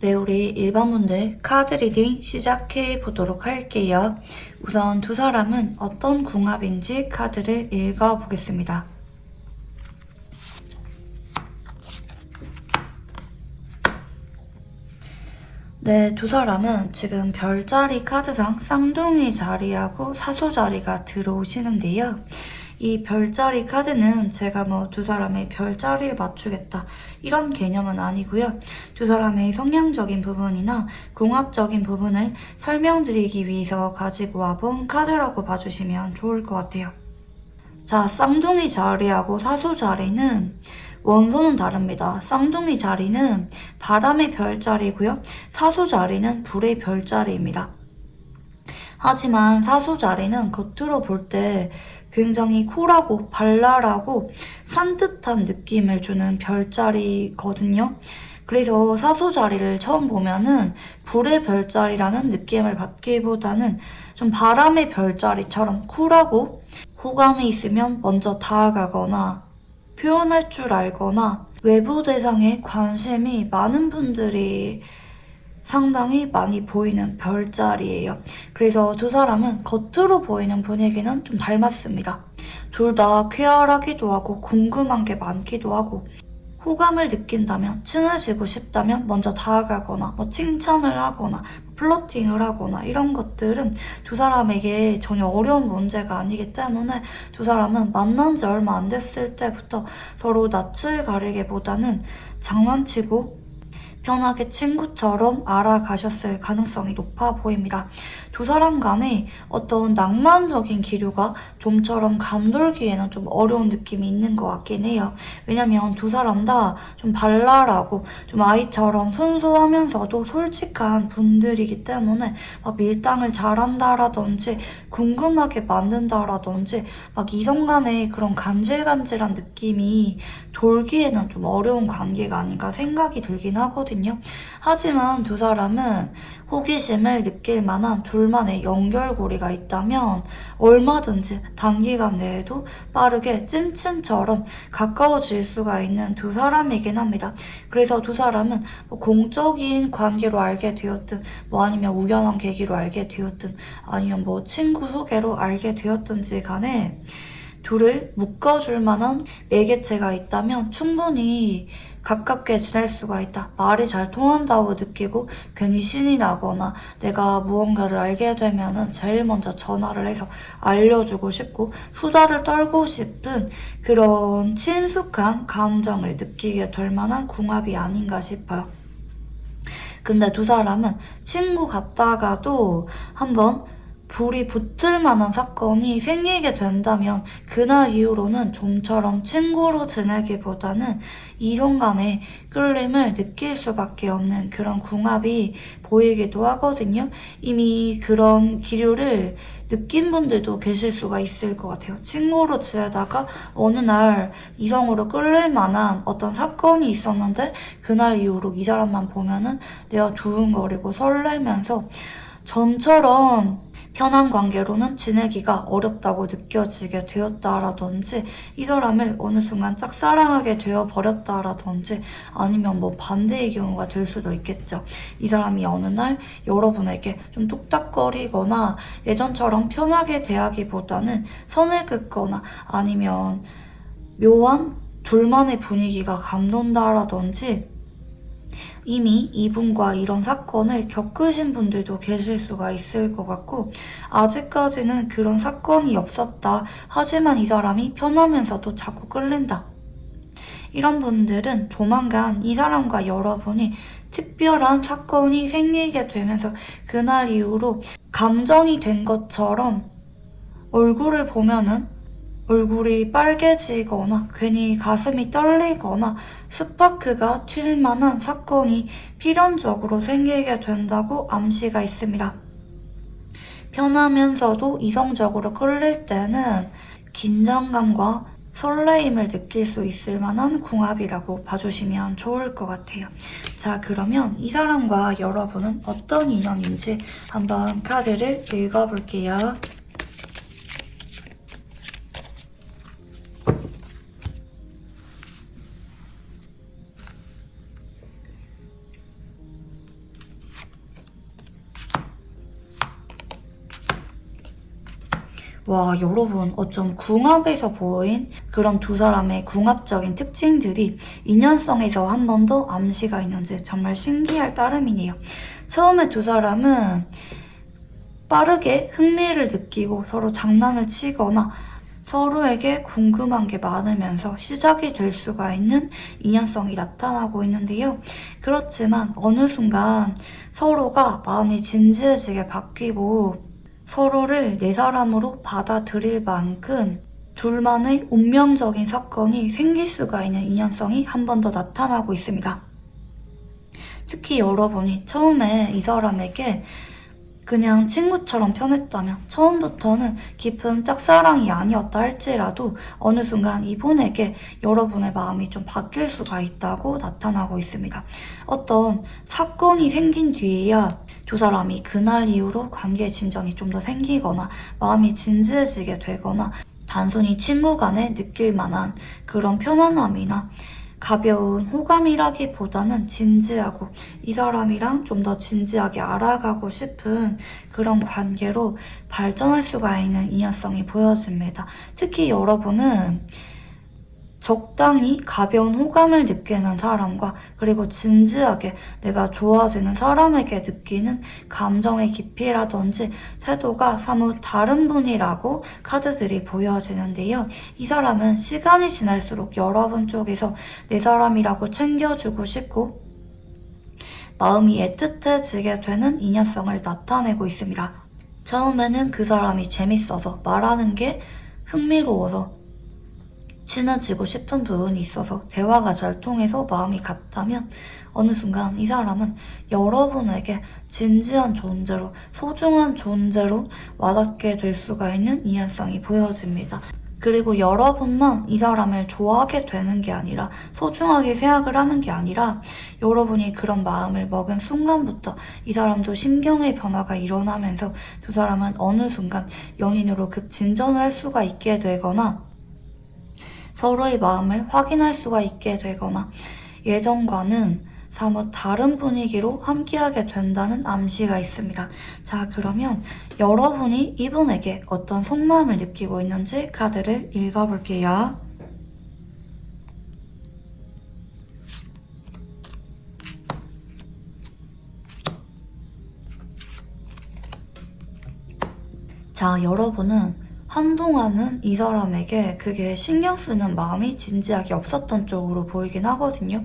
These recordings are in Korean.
네, 우리 일반분들 카드 리딩 시작해 보도록 할게요. 우선 두 사람은 어떤 궁합인지 카드를 읽어보겠습니다. 네, 두 사람은 지금 별자리 카드상 쌍둥이 자리하고 사소 자리가 들어오시는데요. 이 별자리 카드는 제가 두 사람의 별자리를 맞추겠다 이런 개념은 아니고요. 두 사람의 성향적인 부분이나 궁합적인 부분을 설명드리기 위해서 가지고 와본 카드라고 봐주시면 좋을 것 같아요. 자, 쌍둥이 자리하고 사소 자리는 원소는 다릅니다. 쌍둥이 자리는 바람의 별자리고요. 사소 자리는 불의 별자리입니다. 하지만 사소 자리는 겉으로 볼 때 굉장히 쿨하고 발랄하고 산뜻한 느낌을 주는 별자리거든요. 그래서 사소 자리를 처음 보면은 불의 별자리라는 느낌을 받기보다는 좀 바람의 별자리처럼 쿨하고 호감이 있으면 먼저 다가가거나 표현할 줄 알거나 외부 대상에 관심이 많은 분들이 상당히 많이 보이는 별자리예요. 그래서 두 사람은 겉으로 보이는 분위기는 좀 닮았습니다. 둘 다 쾌활하기도 하고 궁금한 게 많기도 하고 호감을 느낀다면, 친해지고 싶다면 먼저 다가가거나 칭찬을 하거나 플러팅을 하거나 이런 것들은 두 사람에게 전혀 어려운 문제가 아니기 때문에 두 사람은 만난 지 얼마 안 됐을 때부터 서로 낯을 가리기보다는 장난치고 편하게 친구처럼 알아가셨을 가능성이 높아 보입니다. 두 사람 간에 어떤 낭만적인 기류가 좀처럼 감돌기에는 좀 어려운 느낌이 있는 것 같긴 해요. 왜냐면 두 사람 다 좀 발랄하고 좀 아이처럼 순수하면서도 솔직한 분들이기 때문에 막 밀당을 잘한다라든지 궁금하게 만든다라든지 막 이성 간에 그런 간질간질한 느낌이 돌기에는 좀 어려운 관계가 아닌가 생각이 들긴 하거든요. 하지만 두 사람은 호기심을 느낄 만한 둘만의 연결고리가 있다면 얼마든지 단기간 내에도 빠르게 찐친처럼 가까워질 수가 있는 두 사람이긴 합니다. 그래서 두 사람은 공적인 관계로 알게 되었든 아니면 우연한 계기로 알게 되었든 아니면 친구 소개로 알게 되었든지 간에 둘을 묶어줄 만한 매개체가 있다면 충분히 가깝게 지낼 수가 있다. 말이 잘 통한다고 느끼고 괜히 신이 나거나 내가 무언가를 알게 되면은 제일 먼저 전화를 해서 알려주고 싶고 수다를 떨고 싶은 그런 친숙한 감정을 느끼게 될 만한 궁합이 아닌가 싶어요. 근데 두 사람은 친구 같다가도 한번 불이 붙을 만한 사건이 생기게 된다면 그날 이후로는 좀처럼 친구로 지내기보다는 이성 간의 끌림을 느낄 수밖에 없는 그런 궁합이 보이기도 하거든요. 이미 그런 기류를 느낀 분들도 계실 수가 있을 것 같아요. 친구로 지내다가 어느 날 이성으로 끌릴 만한 어떤 사건이 있었는데 그날 이후로 이 사람만 보면은 내가 두근거리고 설레면서 전처럼 편한 관계로는 지내기가 어렵다고 느껴지게 되었다라든지 이 사람을 어느 순간 짝사랑하게 되어버렸다라든지 아니면 반대의 경우가 될 수도 있겠죠. 이 사람이 어느 날 여러분에게 좀 뚝딱거리거나 예전처럼 편하게 대하기보다는 선을 긋거나 아니면 묘한 둘만의 분위기가 감돈다라든지 이미 이분과 이런 사건을 겪으신 분들도 계실 수가 있을 것 같고 아직까지는 그런 사건이 없었다. 하지만 이 사람이 편하면서도 자꾸 끌린다. 이런 분들은 조만간 이 사람과 여러분이 특별한 사건이 생기게 되면서 그날 이후로 감정이 된 것처럼 얼굴을 보면은 얼굴이 빨개지거나 괜히 가슴이 떨리거나 스파크가 튈 만한 사건이 필연적으로 생기게 된다고 암시가 있습니다. 편하면서도 이성적으로 끌릴 때는 긴장감과 설레임을 느낄 수 있을 만한 궁합이라고 봐주시면 좋을 것 같아요. 자, 그러면 이 사람과 여러분은 어떤 인연인지 한번 카드를 읽어볼게요. 와, 여러분, 어쩜 궁합에서 보인 그런 두 사람의 궁합적인 특징들이 인연성에서 한 번 더 암시가 있는지 정말 신기할 따름이네요. 처음에 두 사람은 빠르게 흥미를 느끼고 서로 장난을 치거나 서로에게 궁금한 게 많으면서 시작이 될 수가 있는 인연성이 나타나고 있는데요. 그렇지만 어느 순간 서로가 마음이 진지해지게 바뀌고 서로를 내 사람으로 받아들일 만큼 둘만의 운명적인 사건이 생길 수가 있는 인연성이 한 번 더 나타나고 있습니다. 특히 여러분이 처음에 이 사람에게 그냥 친구처럼 편했다면, 처음부터는 깊은 짝사랑이 아니었다 할지라도 어느 순간 이분에게 여러분의 마음이 좀 바뀔 수가 있다고 나타나고 있습니다. 어떤 사건이 생긴 뒤에야 두 사람이 그날 이후로 관계 진전이 좀 더 생기거나 마음이 진지해지게 되거나 단순히 친구 간에 느낄 만한 그런 편안함이나 가벼운 호감이라기보다는 진지하고 이 사람이랑 좀 더 진지하게 알아가고 싶은 그런 관계로 발전할 수가 있는 인연성이 보여집니다. 특히 여러분은 적당히 가벼운 호감을 느끼는 사람과 그리고 진지하게 내가 좋아지는 사람에게 느끼는 감정의 깊이라든지 태도가 사뭇 다른 분이라고 카드들이 보여지는데요. 이 사람은 시간이 지날수록 여러분 쪽에서 내 사람이라고 챙겨주고 싶고 마음이 애틋해지게 되는 인연성을 나타내고 있습니다. 처음에는 그 사람이 재밌어서 말하는 게 흥미로워서 친해지고 싶은 부분이 있어서 대화가 잘 통해서 마음이 같다면 어느 순간 이 사람은 여러분에게 진지한 존재로 소중한 존재로 와닿게 될 수가 있는 인연성이 보여집니다. 그리고 여러분만 이 사람을 좋아하게 되는 게 아니라 소중하게 생각을 하는 게 아니라 여러분이 그런 마음을 먹은 순간부터 이 사람도 심경의 변화가 일어나면서 두 사람은 어느 순간 연인으로 급진전을 할 수가 있게 되거나 서로의 마음을 확인할 수가 있게 되거나 예전과는 사뭇 다른 분위기로 함께하게 된다는 암시가 있습니다. 자, 그러면 여러분이 이분에게 어떤 속마음을 느끼고 있는지 카드를 읽어볼게요. 자, 여러분은 한동안은 이 사람에게 그게 신경 쓰는 마음이 진지하게 없었던 쪽으로 보이긴 하거든요.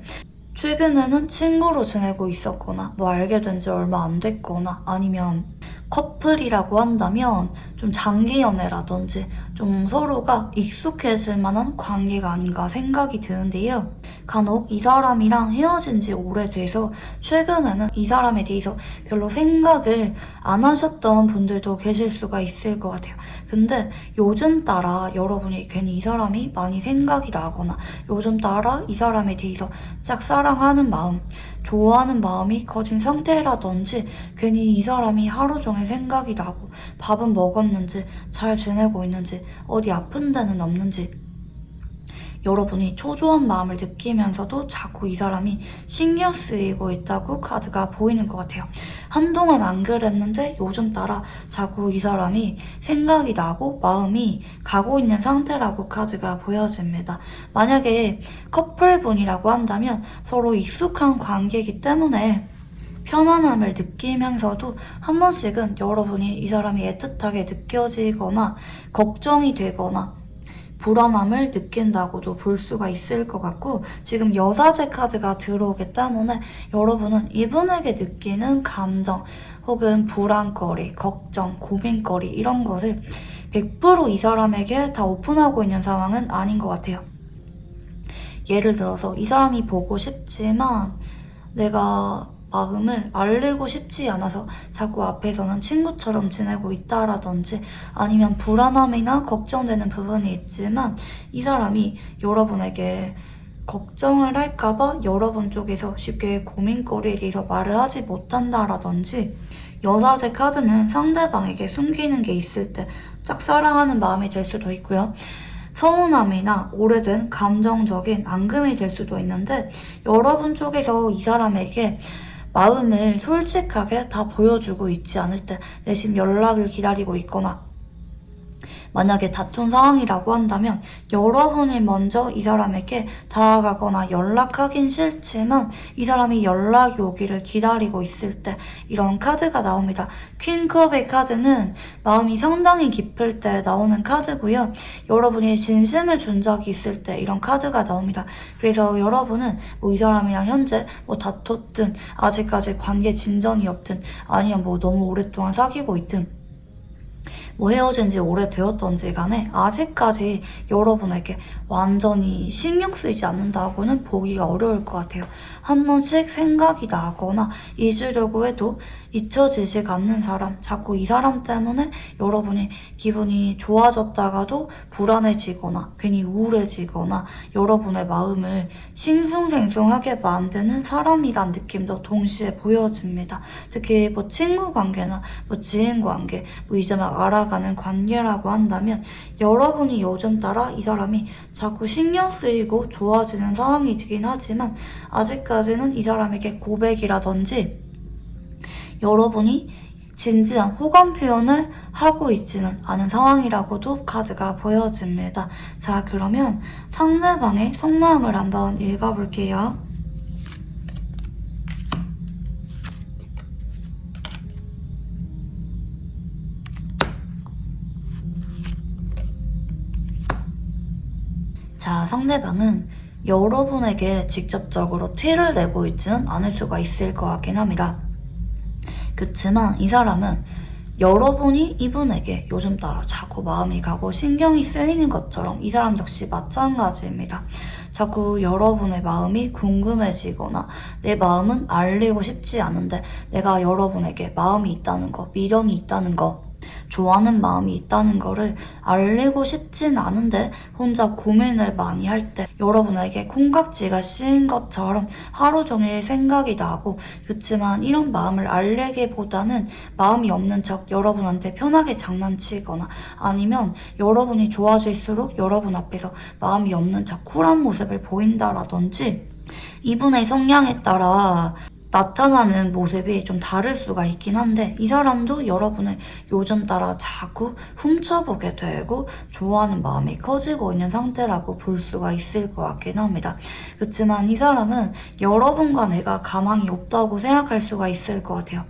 최근에는 친구로 지내고 있었거나 뭐 알게 된 지 얼마 안 됐거나 아니면 커플이라고 한다면 좀 장기 연애라든지 좀 서로가 익숙해질 만한 관계가 아닌가 생각이 드는데요. 간혹 이 사람이랑 헤어진 지 오래돼서 최근에는 이 사람에 대해서 별로 생각을 안 하셨던 분들도 계실 수가 있을 것 같아요. 근데 요즘 따라 여러분이 괜히 이 사람이 많이 생각이 나거나 요즘 따라 이 사람에 대해서 짝사랑하는 마음, 좋아하는 마음이 커진 상태라든지 괜히 이 사람이 하루 종일 생각이 나고 밥은 먹었는지 잘 지내고 있는지 어디 아픈 데는 없는지 여러분이 초조한 마음을 느끼면서도 자꾸 이 사람이 신경 쓰이고 있다고 카드가 보이는 것 같아요. 한동안 안 그랬는데 요즘 따라 자꾸 이 사람이 생각이 나고 마음이 가고 있는 상태라고 카드가 보여집니다. 만약에 커플분이라고 한다면 서로 익숙한 관계이기 때문에 편안함을 느끼면서도 한 번씩은 여러분이 이 사람이 애틋하게 느껴지거나 걱정이 되거나 불안함을 느낀다고도 볼 수가 있을 것 같고 지금 여사제 카드가 들어오기 때문에 여러분은 이분에게 느끼는 감정 혹은 불안거리, 걱정, 고민거리 이런 것을 100% 이 사람에게 다 오픈하고 있는 상황은 아닌 것 같아요. 예를 들어서 이 사람이 보고 싶지만 내가 마음을 알리고 싶지 않아서 자꾸 앞에서는 친구처럼 지내고 있다라든지 아니면 불안함이나 걱정되는 부분이 있지만 이 사람이 여러분에게 걱정을 할까봐 여러분 쪽에서 쉽게 고민거리에 대해서 말을 하지 못한다라든지 여사제 카드는 상대방에게 숨기는 게 있을 때 짝사랑하는 마음이 될 수도 있고요. 서운함이나 오래된 감정적인 앙금이 될 수도 있는데 여러분 쪽에서 이 사람에게 마음을 솔직하게 다 보여주고 있지 않을 때 내심 연락을 기다리고 있거나 만약에 다툰 상황이라고 한다면 여러분이 먼저 이 사람에게 다가가거나 연락하긴 싫지만 이 사람이 연락이 오기를 기다리고 있을 때 이런 카드가 나옵니다. 퀸컵의 카드는 마음이 상당히 깊을 때 나오는 카드고요. 여러분이 진심을 준 적이 있을 때 이런 카드가 나옵니다. 그래서 여러분은 이 사람이랑 현재 다퉜든 아직까지 관계 진전이 없든 아니면 너무 오랫동안 사귀고 있든 헤어진 지 오래되었던지 간에 아직까지 여러분에게 완전히 신경 쓰이지 않는다고는 보기가 어려울 것 같아요. 한 번씩 생각이 나거나 잊으려고 해도 잊혀지지가 않는 사람, 자꾸 이 사람 때문에 여러분이 기분이 좋아졌다가도 불안해지거나 괜히 우울해지거나 여러분의 마음을 싱숭생숭하게 만드는 사람이란 느낌도 동시에 보여집니다. 특히 친구 관계나 지인 관계, 이제 막 알아가는 관계라고 한다면 여러분이 요즘 따라 이 사람이 자꾸 신경 쓰이고 좋아지는 상황이긴 하지만 아직까지는 이 사람에게 고백이라든지 여러분이 진지한 호감 표현을 하고 있지는 않은 상황이라고도 카드가 보여집니다. 자, 그러면 상대방의 속마음을 한번 읽어볼게요. 자, 상대방은 여러분에게 직접적으로 티를 내고 있지는 않을 수가 있을 것 같긴 합니다. 그치만 이 사람은 여러분이 이분에게 요즘 따라 자꾸 마음이 가고 신경이 쓰이는 것처럼 이 사람 역시 마찬가지입니다. 자꾸 여러분의 마음이 궁금해지거나 내 마음은 알리고 싶지 않은데 내가 여러분에게 마음이 있다는 거, 미련이 있다는 거, 좋아하는 마음이 있다는 거를 알리고 싶진 않은데 혼자 고민을 많이 할 때 여러분에게 콩깍지가 씌인 것처럼 하루 종일 생각이 나고 그치만 이런 마음을 알리기보다는 마음이 없는 척 여러분한테 편하게 장난치거나 아니면 여러분이 좋아질수록 여러분 앞에서 마음이 없는 척 쿨한 모습을 보인다라든지 이분의 성향에 따라 나타나는 모습이 좀 다를 수가 있긴 한데 이 사람도 여러분을 요즘 따라 자꾸 훔쳐보게 되고 좋아하는 마음이 커지고 있는 상태라고 볼 수가 있을 것 같긴 합니다. 그렇지만 이 사람은 여러분과 내가 가망이 없다고 생각할 수가 있을 것 같아요.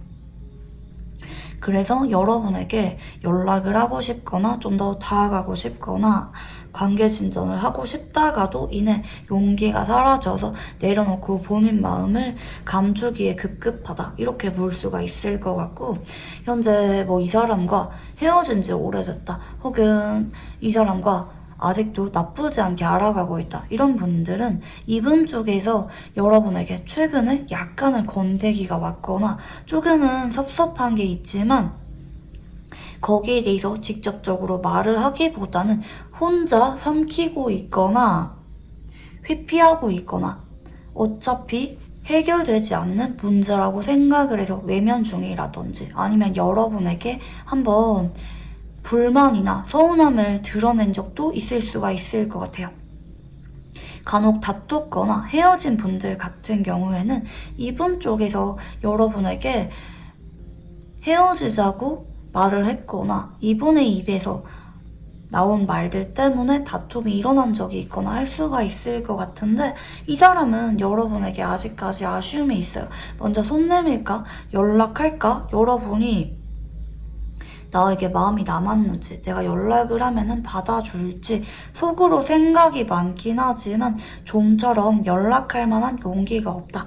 그래서 여러분에게 연락을 하고 싶거나 좀 더 다가가고 싶거나 관계 진전을 하고 싶다가도 이내 용기가 사라져서 내려놓고 본인 마음을 감추기에 급급하다 이렇게 볼 수가 있을 것 같고 현재 이 사람과 헤어진 지 오래됐다 혹은 이 사람과 아직도 나쁘지 않게 알아가고 있다 이런 분들은 이분 쪽에서 여러분에게 최근에 약간의 건드기가 왔거나 조금은 섭섭한 게 있지만 거기에 대해서 직접적으로 말을 하기보다는 혼자 삼키고 있거나 회피하고 있거나 어차피 해결되지 않는 문제라고 생각을 해서 외면 중이라든지 아니면 여러분에게 한번 불만이나 서운함을 드러낸 적도 있을 수가 있을 것 같아요. 간혹 다퉜거나 헤어진 분들 같은 경우에는 이분 쪽에서 여러분에게 헤어지자고 말을 했거나 이분의 입에서 나온 말들 때문에 다툼이 일어난 적이 있거나 할 수가 있을 것 같은데 이 사람은 여러분에게 아직까지 아쉬움이 있어요. 먼저 손 내밀까? 연락할까? 여러분이 나에게 마음이 남았는지 내가 연락을 하면은 받아줄지 속으로 생각이 많긴 하지만 좀처럼 연락할 만한 용기가 없다.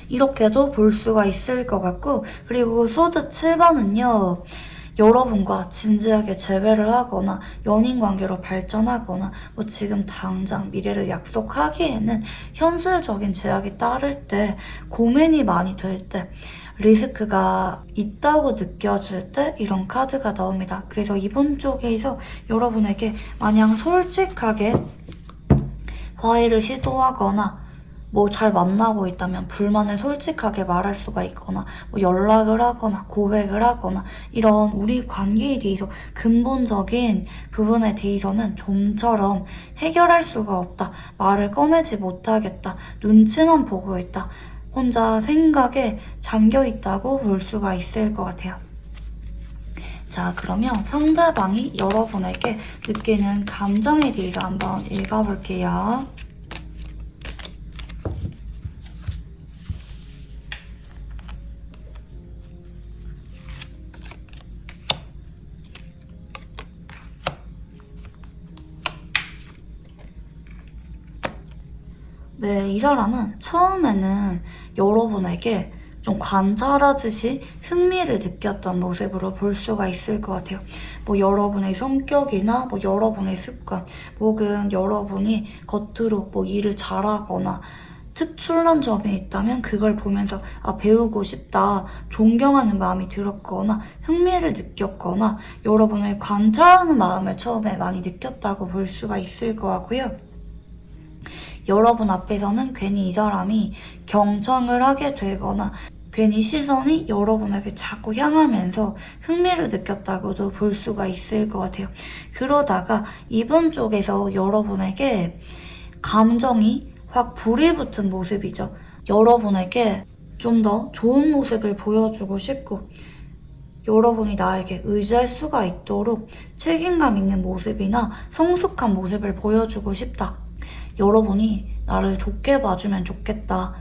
이렇게도 볼 수가 있을 것 같고 그리고 소드 7번은요. 여러분과 진지하게 재회를 하거나 연인 관계로 발전하거나 지금 당장 미래를 약속하기에는 현실적인 제약이 따를 때 고민이 많이 될 때 리스크가 있다고 느껴질 때 이런 카드가 나옵니다. 그래서 이분 쪽에서 여러분에게 마냥 솔직하게 화해를 시도하거나 잘 만나고 있다면 불만을 솔직하게 말할 수가 있거나 연락을 하거나 고백을 하거나 이런 우리 관계에 대해서 근본적인 부분에 대해서는 좀처럼 해결할 수가 없다. 말을 꺼내지 못하겠다. 눈치만 보고 있다. 혼자 생각에 잠겨있다고 볼 수가 있을 것 같아요. 자, 그러면 상대방이 여러분에게 느끼는 감정에 대해서 한번 읽어볼게요. 네, 이 사람은 처음에는 여러분에게 좀 관찰하듯이 흥미를 느꼈던 모습으로 볼 수가 있을 것 같아요. 뭐 여러분의 성격이나 뭐 여러분의 습관, 혹은 여러분이 겉으로 뭐 일을 잘하거나 특출난 점이 있다면 그걸 보면서 배우고 싶다, 존경하는 마음이 들었거나 흥미를 느꼈거나 여러분을 관찰하는 마음을 처음에 많이 느꼈다고 볼 수가 있을 것 같고요. 여러분 앞에서는 괜히 이 사람이 경청을 하게 되거나 괜히 시선이 여러분에게 자꾸 향하면서 흥미를 느꼈다고도 볼 수가 있을 것 같아요. 그러다가 이분 쪽에서 여러분에게 감정이 확 불이 붙은 모습이죠. 여러분에게 좀 더 좋은 모습을 보여주고 싶고 여러분이 나에게 의지할 수가 있도록 책임감 있는 모습이나 성숙한 모습을 보여주고 싶다. 여러분이 나를 좋게 봐주면 좋겠다.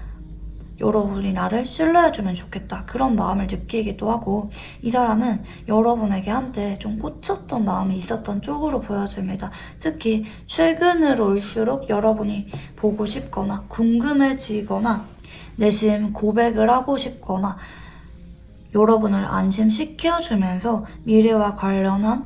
여러분이 나를 신뢰해주면 좋겠다. 그런 마음을 느끼기도 하고 이 사람은 여러분에게 한때 좀 꽂혔던 마음이 있었던 쪽으로 보여집니다. 특히 최근으로 올수록 여러분이 보고 싶거나 궁금해지거나 내심 고백을 하고 싶거나 여러분을 안심시켜주면서 미래와 관련한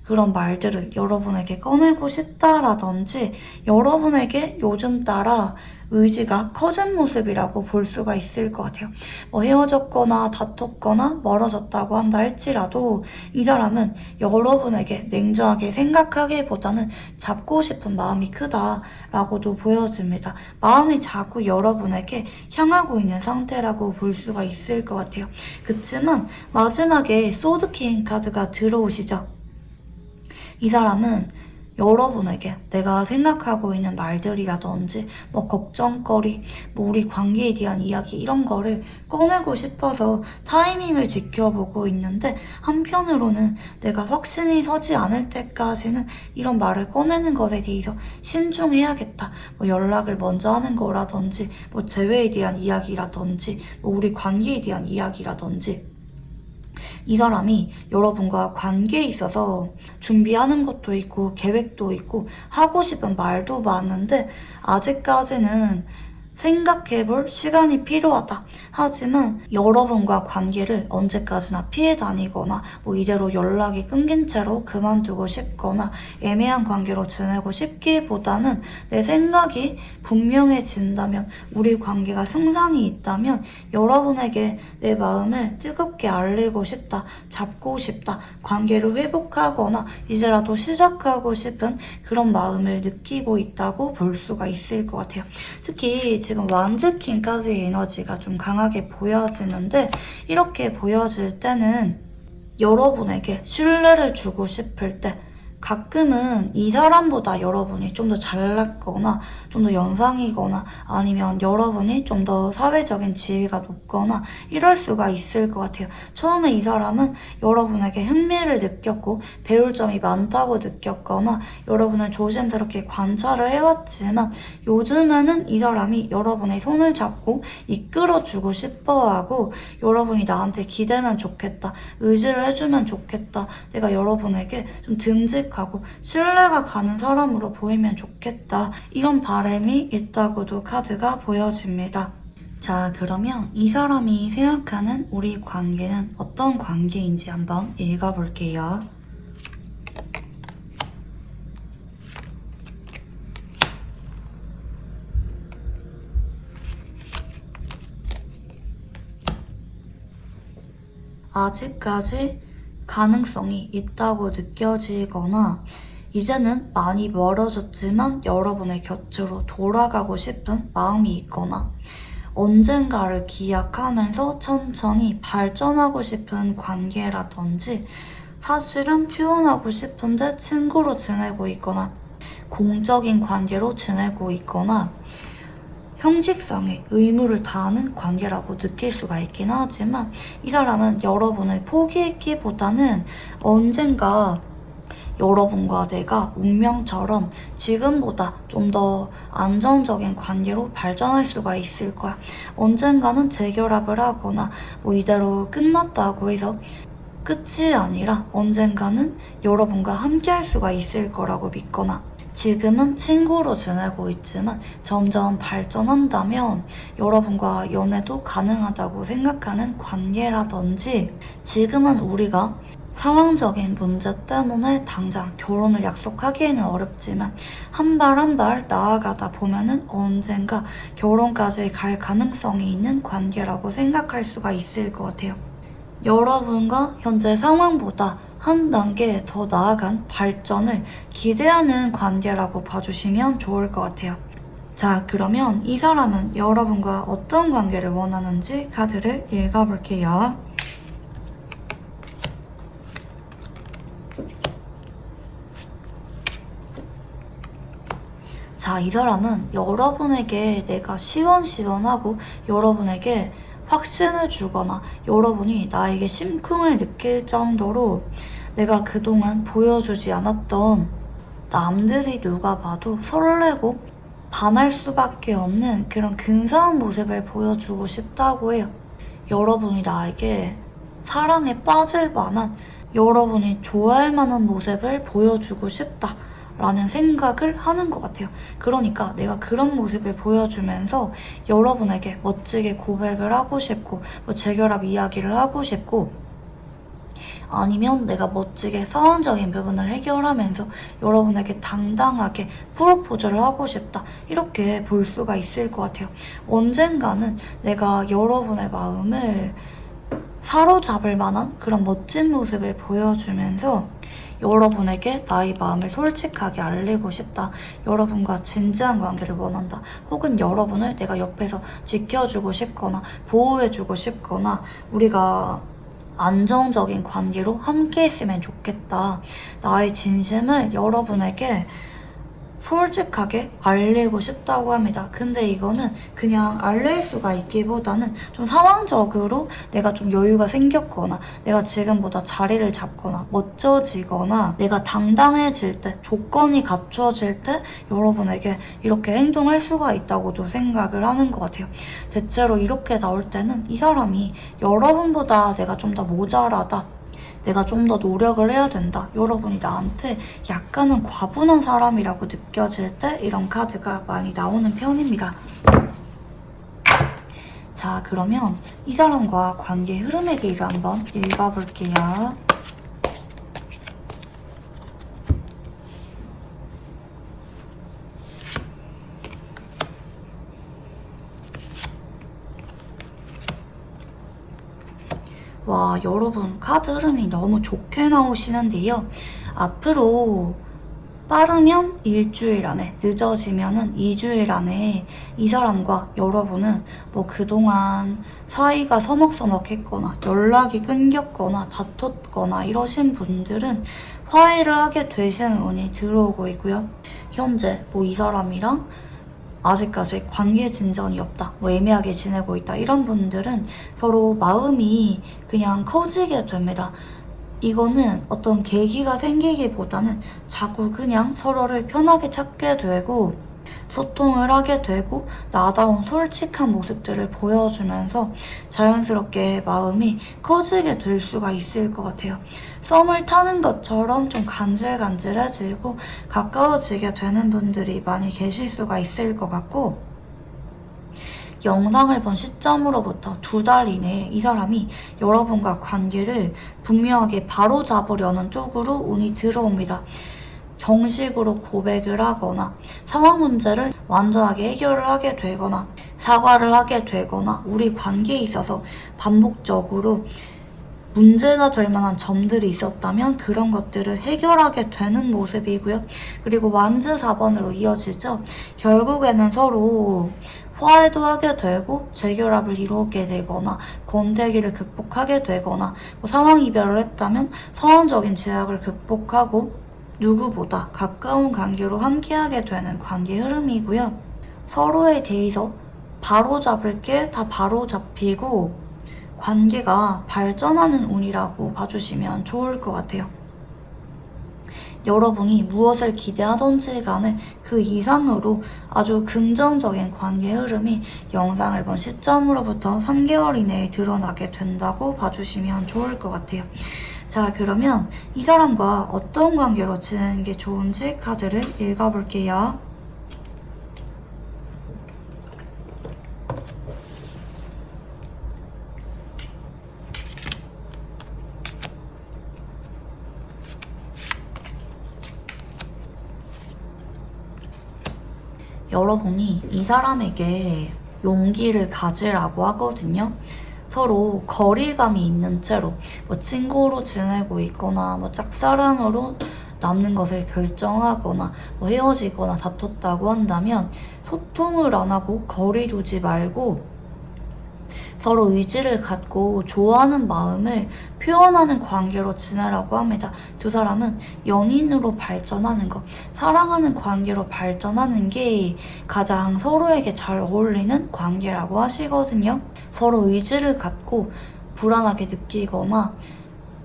그런 말들을 여러분에게 꺼내고 싶다라든지 여러분에게 요즘 따라 의지가 커진 모습이라고 볼 수가 있을 것 같아요. 뭐 헤어졌거나 다퉜거나 멀어졌다고 한다 할지라도 이 사람은 여러분에게 냉정하게 생각하기보다는 잡고 싶은 마음이 크다라고도 보여집니다. 마음이 자꾸 여러분에게 향하고 있는 상태라고 볼 수가 있을 것 같아요. 그치만 마지막에 소드킹 카드가 들어오시죠. 이 사람은 여러분에게 내가 생각하고 있는 말들이라든지 뭐 걱정거리, 뭐 우리 관계에 대한 이야기 이런 거를 꺼내고 싶어서 타이밍을 지켜보고 있는데 한편으로는 내가 확신이 서지 않을 때까지는 이런 말을 꺼내는 것에 대해서 신중해야겠다. 뭐 연락을 먼저 하는 거라든지 뭐 재회에 대한 이야기라든지 뭐 우리 관계에 대한 이야기라든지 이 사람이 여러분과 관계에 있어서 준비하는 것도 있고 계획도 있고 하고 싶은 말도 많은데 아직까지는 생각해볼 시간이 필요하다. 하지만 여러분과 관계를 언제까지나 피해 다니거나 뭐 이대로 연락이 끊긴 채로 그만두고 싶거나 애매한 관계로 지내고 싶기보다는 내 생각이 분명해진다면 우리 관계가 승산이 있다면 여러분에게 내 마음을 뜨겁게 알리고 싶다. 잡고 싶다. 관계를 회복하거나 이제라도 시작하고 싶은 그런 마음을 느끼고 있다고 볼 수가 있을 것 같아요. 특히 지금 완즈킹까지의 에너지가 좀 강하게 보여지는데 이렇게 보여질 때는 여러분에게 신뢰를 주고 싶을 때 가끔은 이 사람보다 여러분이 좀 더 잘났거나 좀 더 연상이거나 아니면 여러분이 좀 더 사회적인 지위가 높거나 이럴 수가 있을 것 같아요. 처음에 이 사람은 여러분에게 흥미를 느꼈고 배울 점이 많다고 느꼈거나 여러분을 조심스럽게 관찰을 해왔지만 요즘에는 이 사람이 여러분의 손을 잡고 이끌어주고 싶어하고 여러분이 나한테 기대면 좋겠다. 의지를 해주면 좋겠다. 내가 여러분에게 좀 듬직하고 신뢰가 가는 사람으로 보이면 좋겠다. 이런 바람이 있다고도 카드가 보여집니다. 자, 그러면 이 사람이 생각하는 우리 관계는 어떤 관계인지 한번 읽어볼게요. 아직까지 가능성이 있다고 느껴지거나 이제는 많이 멀어졌지만 여러분의 곁으로 돌아가고 싶은 마음이 있거나 언젠가를 기약하면서 천천히 발전하고 싶은 관계라든지 사실은 표현하고 싶은데 친구로 지내고 있거나 공적인 관계로 지내고 있거나 형식상의 의무를 다하는 관계라고 느낄 수가 있긴 하지만 이 사람은 여러분을 포기했기보다는 언젠가 여러분과 내가 운명처럼 지금보다 좀 더 안정적인 관계로 발전할 수가 있을 거야. 언젠가는 재결합을 하거나 뭐 이대로 끝났다고 해서 끝이 아니라 언젠가는 여러분과 함께 할 수가 있을 거라고 믿거나 지금은 친구로 지내고 있지만 점점 발전한다면 여러분과 연애도 가능하다고 생각하는 관계라든지 지금은 우리가 상황적인 문제 때문에 당장 결혼을 약속하기에는 어렵지만 한 발 한 발 나아가다 보면은 언젠가 결혼까지 갈 가능성이 있는 관계라고 생각할 수가 있을 것 같아요. 여러분과 현재 상황보다 한 단계 더 나아간 발전을 기대하는 관계라고 봐주시면 좋을 것 같아요. 자, 그러면 이 사람은 여러분과 어떤 관계를 원하는지 카드를 읽어볼게요. 자, 이 사람은 여러분에게 내가 시원시원하고 여러분에게 확신을 주거나 여러분이 나에게 심쿵을 느낄 정도로 내가 그동안 보여주지 않았던 남들이 누가 봐도 설레고 반할 수밖에 없는 그런 근사한 모습을 보여주고 싶다고 해요. 여러분이 나에게 사랑에 빠질 만한 여러분이 좋아할 만한 모습을 보여주고 싶다 라는 생각을 하는 것 같아요. 그러니까 내가 그런 모습을 보여주면서 여러분에게 멋지게 고백을 하고 싶고 뭐 재결합 이야기를 하고 싶고 아니면 내가 멋지게 사원적인 부분을 해결하면서 여러분에게 당당하게 프로포즈를 하고 싶다 이렇게 볼 수가 있을 것 같아요. 언젠가는 내가 여러분의 마음을 사로잡을 만한 그런 멋진 모습을 보여주면서 여러분에게 나의 마음을 솔직하게 알리고 싶다. 여러분과 진지한 관계를 원한다. 혹은 여러분을 내가 옆에서 지켜주고 싶거나 보호해주고 싶거나 우리가 안정적인 관계로 함께 했으면 좋겠다. 나의 진심을 여러분에게 솔직하게 알리고 싶다고 합니다. 근데 이거는 그냥 알릴 수가 있기보다는 좀 상황적으로 내가 좀 여유가 생겼거나 내가 지금보다 자리를 잡거나 멋져지거나 내가 당당해질 때 조건이 갖춰질 때 여러분에게 이렇게 행동할 수가 있다고도 생각을 하는 것 같아요. 대체로 이렇게 나올 때는 이 사람이 여러분보다 내가 좀 더 모자라다 내가 좀 더 노력을 해야 된다. 여러분이 나한테 약간은 과분한 사람이라고 느껴질 때 이런 카드가 많이 나오는 편입니다. 자, 그러면 이 사람과 관계 흐름에 대해서 한번 읽어볼게요. 와, 여러분 카드 흐름이 너무 좋게 나오시는데요. 앞으로 빠르면 일주일 안에, 늦어지면은 2주일 안에 이 사람과 여러분은 뭐 그동안 사이가 서먹서먹했거나 연락이 끊겼거나 다퉜거나 이러신 분들은 화해를 하게 되시는 운이 들어오고 있고요. 현재 뭐 이 사람이랑 아직까지 관계 진전이 없다, 뭐 애매하게 지내고 있다 이런 분들은 서로 마음이 그냥 커지게 됩니다. 이거는 어떤 계기가 생기기보다는 자꾸 그냥 서로를 편하게 찾게 되고 소통을 하게 되고 나다운 솔직한 모습들을 보여주면서 자연스럽게 마음이 커지게 될 수가 있을 것 같아요. 썸을 타는 것처럼 좀 간질간질해지고 가까워지게 되는 분들이 많이 계실 수가 있을 것 같고 영상을 본 시점으로부터 2달 이내에 이 사람이 여러분과 관계를 분명하게 바로잡으려는 쪽으로 운이 들어옵니다. 정식으로 고백을 하거나 상황 문제를 완전하게 해결을 하게 되거나 사과를 하게 되거나 우리 관계에 있어서 반복적으로 문제가 될 만한 점들이 있었다면 그런 것들을 해결하게 되는 모습이고요. 그리고 완즈 4번으로 이어지죠. 결국에는 서로 화해도 하게 되고 재결합을 이루게 되거나 권태기를 극복하게 되거나 뭐 상황 이별을 했다면 상황적인 제약을 극복하고 누구보다 가까운 관계로 함께하게 되는 관계 흐름이고요. 서로에 대해서 바로잡을 게 다 바로잡히고 관계가 발전하는 운이라고 봐주시면 좋을 것 같아요. 여러분이 무엇을 기대하던지 간에 그 이상으로 아주 긍정적인 관계 흐름이 영상을 본 시점으로부터 3개월 이내에 드러나게 된다고 봐주시면 좋을 것 같아요. 자, 그러면 이 사람과 어떤 관계로 지내는 게 좋은지 카드를 읽어볼게요. 여러분이 이 사람에게 용기를 가지라고 하거든요. 서로 거리감이 있는 채로 친구로 지내고 있거나 짝사랑으로 남는 것을 결정하거나 헤어지거나 다퉜다고 한다면 소통을 안 하고 거리 두지 말고 서로 의지를 갖고 좋아하는 마음을 표현하는 관계로 지내라고 합니다. 두 사람은 연인으로 발전하는 것, 사랑하는 관계로 발전하는 게 가장 서로에게 잘 어울리는 관계라고 하시거든요. 서로 의지를 갖고 불안하게 느끼거나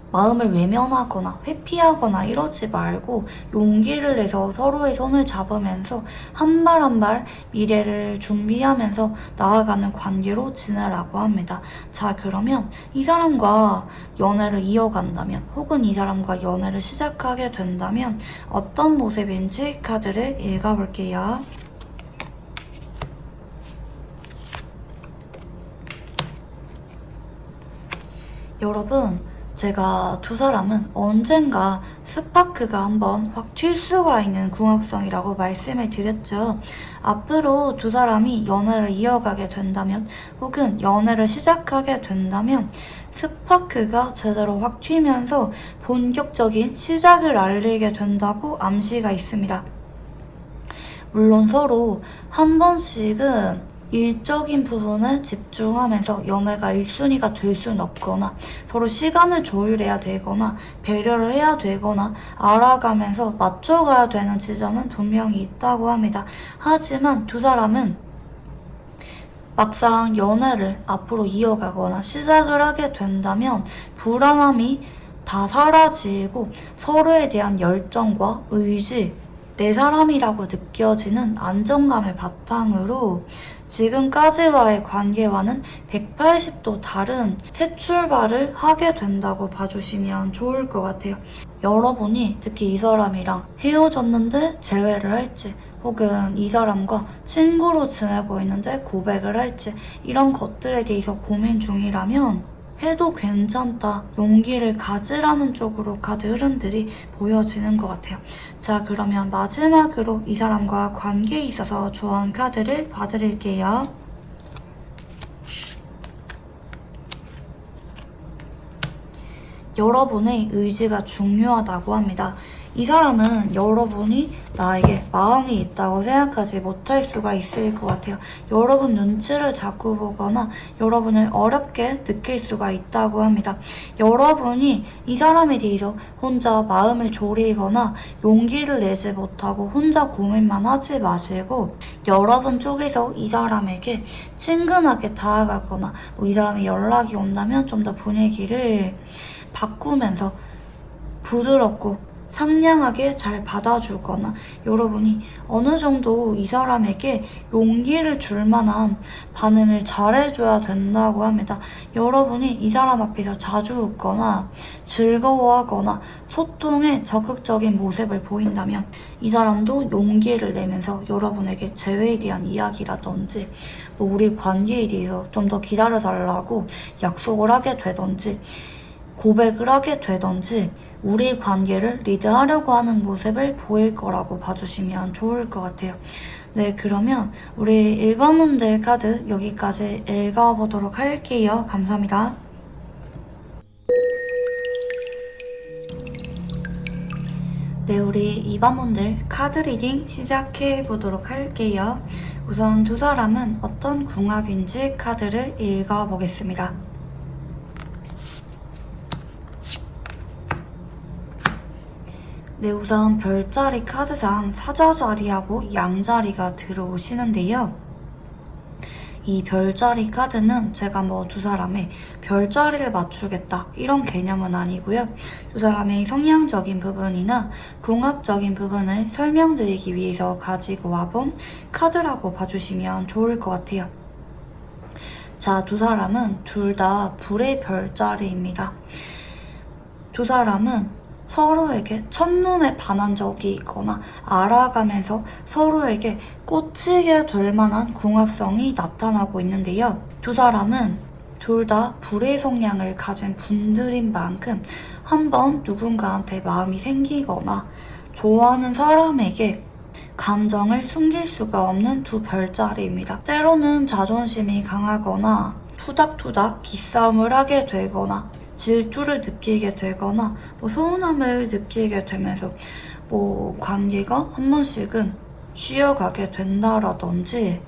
마음을 외면하거나 회피하거나 이러지 말고 용기를 내서 서로의 손을 잡으면서 한 발 한 발 미래를 준비하면서 나아가는 관계로 지내라고 합니다. 자, 그러면 이 사람과 연애를 이어간다면 혹은 이 사람과 연애를 시작하게 된다면 어떤 모습인지 카드를 읽어볼게요. 여러분, 제가 두 사람은 언젠가 스파크가 한번 확 튈 수가 있는 궁합성이라고 말씀을 드렸죠. 앞으로 두 사람이 연애를 이어가게 된다면 혹은 연애를 시작하게 된다면 스파크가 제대로 확 튀면서 본격적인 시작을 알리게 된다고 암시가 있습니다. 물론 서로 한 번씩은 일적인 부분에 집중하면서 연애가 1순위가 될 수는 없거나 서로 시간을 조율해야 되거나 배려를 해야 되거나 알아가면서 맞춰가야 되는 지점은 분명히 있다고 합니다. 하지만 두 사람은 막상 연애를 앞으로 이어가거나 시작을 하게 된다면 불안함이 다 사라지고 서로에 대한 열정과 의지, 내 사람이라고 느껴지는 안정감을 바탕으로 지금까지와의 관계와는 180도 다른 새 출발을 하게 된다고 봐주시면 좋을 것 같아요. 여러분이 특히 이 사람이랑 헤어졌는데 재회를 할지 혹은 이 사람과 친구로 지내고 있는데 고백을 할지 이런 것들에 대해서 고민 중이라면 해도 괜찮다, 용기를 가지라는 쪽으로 카드 흐름들이 보여지는 것 같아요. 자, 그러면 마지막으로 이 사람과 관계에 있어서 조언 카드를 봐드릴게요. 여러분의 의지가 중요하다고 합니다. 이 사람은 여러분이 나에게 마음이 있다고 생각하지 못할 수가 있을 것 같아요. 여러분 눈치를 자꾸 보거나 여러분을 어렵게 느낄 수가 있다고 합니다. 여러분이 이 사람에 대해서 혼자 마음을 졸이거나 용기를 내지 못하고 혼자 고민만 하지 마시고 여러분 쪽에서 이 사람에게 친근하게 다가가거나 이 사람이 연락이 온다면 좀 더 분위기를 바꾸면서 부드럽고 상냥하게 잘 받아주거나 여러분이 어느 정도 이 사람에게 용기를 줄 만한 반응을 잘해줘야 된다고 합니다. 여러분이 이 사람 앞에서 자주 웃거나 즐거워하거나 소통에 적극적인 모습을 보인다면 이 사람도 용기를 내면서 여러분에게 재회에 대한 이야기라든지 우리 관계에 대해서 좀 더 기다려달라고 약속을 하게 되든지 고백을 하게 되든지 우리 관계를 리드하려고 하는 모습을 보일 거라고 봐주시면 좋을 것 같아요. 네, 그러면 우리 1번분들 카드 여기까지 읽어보도록 할게요. 감사합니다. 네, 우리 2번분들 카드 리딩 시작해보도록 할게요. 우선 두 사람은 어떤 궁합인지 카드를 읽어보겠습니다. 네, 우선 별자리 카드상 사자자리하고 양자리가 들어오시는데요. 이 별자리 카드는 제가 뭐 두 사람의 별자리를 맞추겠다 이런 개념은 아니고요. 두 사람의 성향적인 부분이나 궁합적인 부분을 설명드리기 위해서 가지고 와본 카드라고 봐주시면 좋을 것 같아요. 자, 두 사람은 둘 다 불의 별자리입니다. 두 사람은 서로에게 첫눈에 반한 적이 있거나 알아가면서 서로에게 꽂히게 될 만한 궁합성이 나타나고 있는데요. 두 사람은 둘 다 불의 성향을 가진 분들인 만큼 한번 누군가한테 마음이 생기거나 좋아하는 사람에게 감정을 숨길 수가 없는 두 별자리입니다. 때로는 자존심이 강하거나 투닥투닥 기싸움을 하게 되거나 질투를 느끼게 되거나 서운함을 느끼게 되면서 관계가 한 번씩은 쉬어가게 된다라든지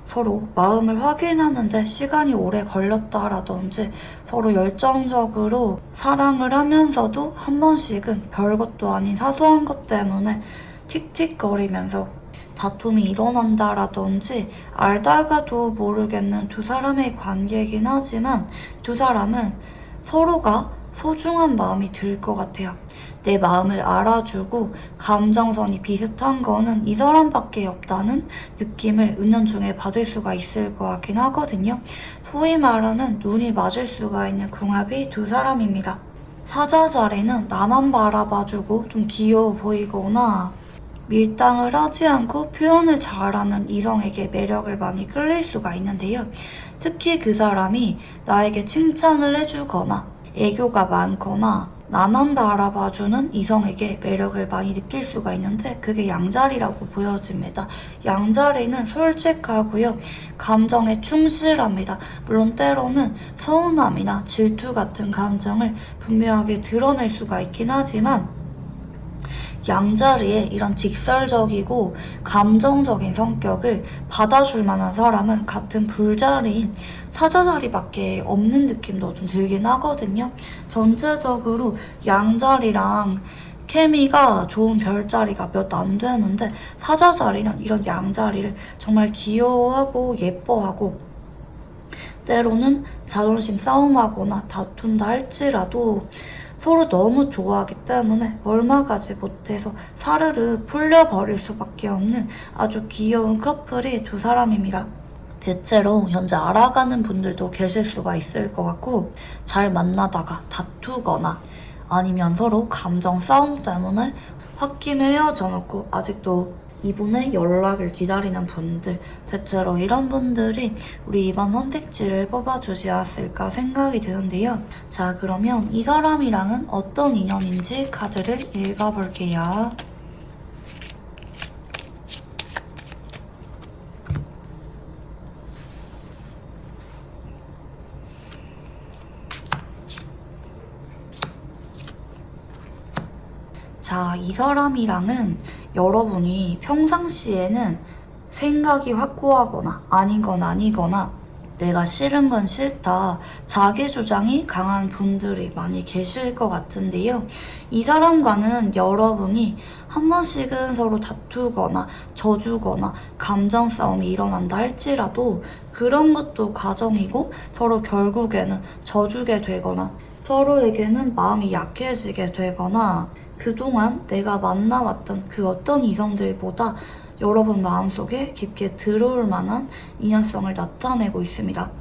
서로 마음을 확인하는데 시간이 오래 걸렸다라든지 서로 열정적으로 사랑을 하면서도 한 번씩은 별것도 아닌 사소한 것 때문에 틱틱거리면서 다툼이 일어난다라든지 알다가도 모르겠는 두 사람의 관계이긴 하지만 두 사람은 서로가 소중한 마음이 들 것 같아요. 내 마음을 알아주고 감정선이 비슷한 거는 이 사람밖에 없다는 느낌을 은연중에 받을 수가 있을 것 같긴 하거든요. 소위 말하는 눈이 맞을 수가 있는 궁합이 두 사람입니다. 사자자리는 나만 바라봐주고 좀 귀여워 보이거나 밀당을 하지 않고 표현을 잘하는 이성에게 매력을 많이 끌릴 수가 있는데요. 특히 그 사람이 나에게 칭찬을 해주거나 애교가 많거나 나만 바라봐주는 이성에게 매력을 많이 느낄 수가 있는데 그게 양자리라고 보여집니다. 양자리는 솔직하고요. 감정에 충실합니다. 물론 때로는 서운함이나 질투 같은 감정을 분명하게 드러낼 수가 있긴 하지만 양자리의 이런 직설적이고 감정적인 성격을 받아줄 만한 사람은 같은 불자리인 사자자리밖에 없는 느낌도 좀 들긴 하거든요. 전체적으로 양자리랑 케미가 좋은 별자리가 몇 안 되는데 사자자리는 이런 양자리를 정말 귀여워하고 예뻐하고 때로는 자존심 싸움하거나 다툰다 할지라도 서로 너무 좋아하기 때문에 얼마 가지 못해서 사르르 풀려버릴 수밖에 없는 아주 귀여운 커플이 두 사람입니다. 대체로 현재 알아가는 분들도 계실 수가 있을 것 같고 잘 만나다가 다투거나 아니면 서로 감정 싸움 때문에 홧김에 헤어져 놓고 아직도 이분의 연락을 기다리는 분들, 대체로 이런 분들이 우리 이번 선택지를 뽑아주지 않았을까 생각이 드는데요. 자, 그러면 이 사람이랑은 어떤 인연인지 카드를 읽어볼게요. 자, 이 사람이랑은 여러분이 평상시에는 생각이 확고하거나 아닌 건 아니거나 내가 싫은 건 싫다 자기 주장이 강한 분들이 많이 계실 것 같은데요. 이 사람과는 여러분이 한 번씩은 서로 다투거나 져주거나 감정 싸움이 일어난다 할지라도 그런 것도 과정이고 서로 결국에는 져주게 되거나 서로에게는 마음이 약해지게 되거나 그동안 내가 만나왔던 그 어떤 이성들보다 여러분 마음속에 깊게 들어올 만한 인연성을 나타내고 있습니다.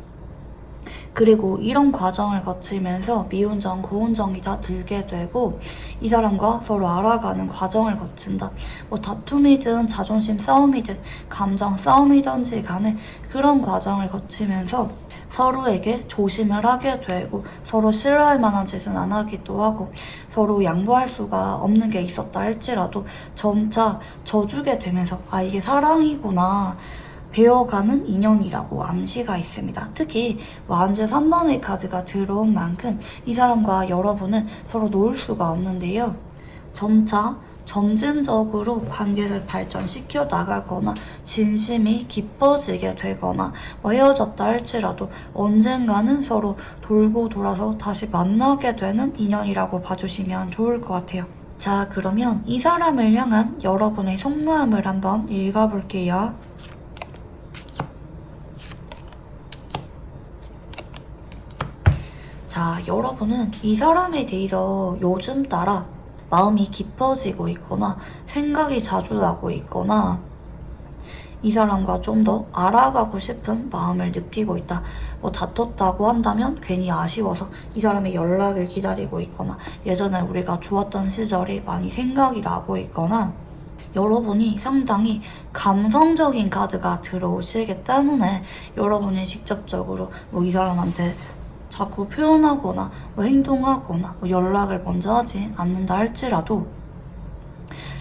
그리고 이런 과정을 거치면서 미운정, 고운정이 다 들게 되고 이 사람과 서로 알아가는 과정을 거친다. 다툼이든 자존심 싸움이든 감정 싸움이든지 간에 그런 과정을 거치면서 서로에게 조심을 하게 되고 서로 싫어할 만한 짓은 안 하기도 하고 서로 양보할 수가 없는 게 있었다 할지라도 점차 져주게 되면서 이게 사랑이구나 배워가는 인연이라고 암시가 있습니다. 특히 완제 3번의 카드가 들어온 만큼 이 사람과 여러분은 서로 놓을 수가 없는데요. 점차 점진적으로 관계를 발전시켜 나가거나 진심이 깊어지게 되거나 헤어졌다 할지라도 언젠가는 서로 돌고 돌아서 다시 만나게 되는 인연이라고 봐주시면 좋을 것 같아요. 자, 그러면 이 사람을 향한 여러분의 속마음을 한번 읽어볼게요. 자, 여러분은 이 사람에 대해서 요즘 따라 마음이 깊어지고 있거나 생각이 자주 나고 있거나 이 사람과 좀 더 알아가고 싶은 마음을 느끼고 있다. 뭐 다퉜다고 한다면 괜히 아쉬워서 이 사람의 연락을 기다리고 있거나 예전에 우리가 좋았던 시절이 많이 생각이 나고 있거나 여러분이 상당히 감성적인 카드가 들어오시기 때문에 여러분이 직접적으로 뭐 이 사람한테 자꾸 표현하거나 뭐 행동하거나 뭐 연락을 먼저 하지 않는다 할지라도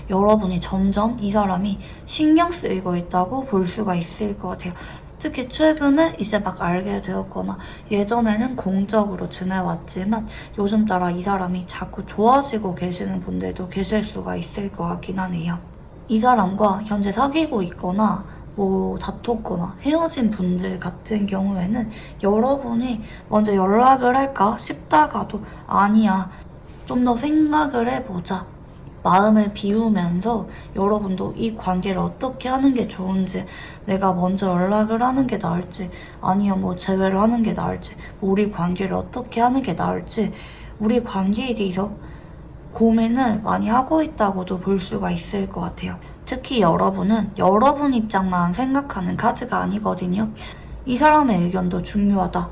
여러분이 점점 이 사람이 신경 쓰이고 있다고 볼 수가 있을 것 같아요. 특히 최근에 이제 막 알게 되었거나 예전에는 공적으로 지내왔지만 요즘 따라 이 사람이 자꾸 좋아지고 계시는 분들도 계실 수가 있을 것 같긴 하네요. 이 사람과 현재 사귀고 있거나 뭐 다퉜거나 헤어진 분들 같은 경우에는 여러분이 먼저 연락을 할까 싶다가도 아니야, 좀 더 생각을 해보자, 마음을 비우면서 여러분도 이 관계를 어떻게 하는 게 좋은지, 내가 먼저 연락을 하는 게 나을지 아니면 뭐 제외를 하는 게 나을지, 우리 관계를 어떻게 하는 게 나을지 우리 관계에 대해서 고민을 많이 하고 있다고도 볼 수가 있을 것 같아요. 특히 여러분은 여러분 입장만 생각하는 카드가 아니거든요. 이 사람의 의견도 중요하다.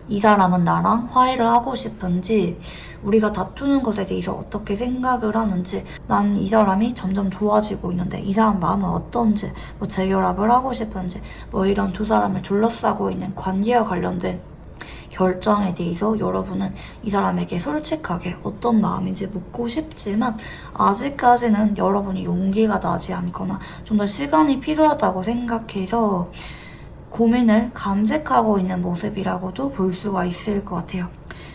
이 사람은 나랑 화해를 하고 싶은지, 우리가 다투는 것에 대해서 어떻게 생각을 하는지, 난 이 사람이 점점 좋아지고 있는데 이 사람 마음은 어떤지, 뭐 재결합을 하고 싶은지, 뭐 이런 두 사람을 둘러싸고 있는 관계와 관련된 결정에 대해서 여러분은 이 사람에게 솔직하게 어떤 마음인지 묻고 싶지만 아직까지는 여러분이 용기가 나지 않거나 좀 더 시간이 필요하다고 생각해서 고민을 간직하고 있는 모습이라고도 볼 수가 있을 것 같아요.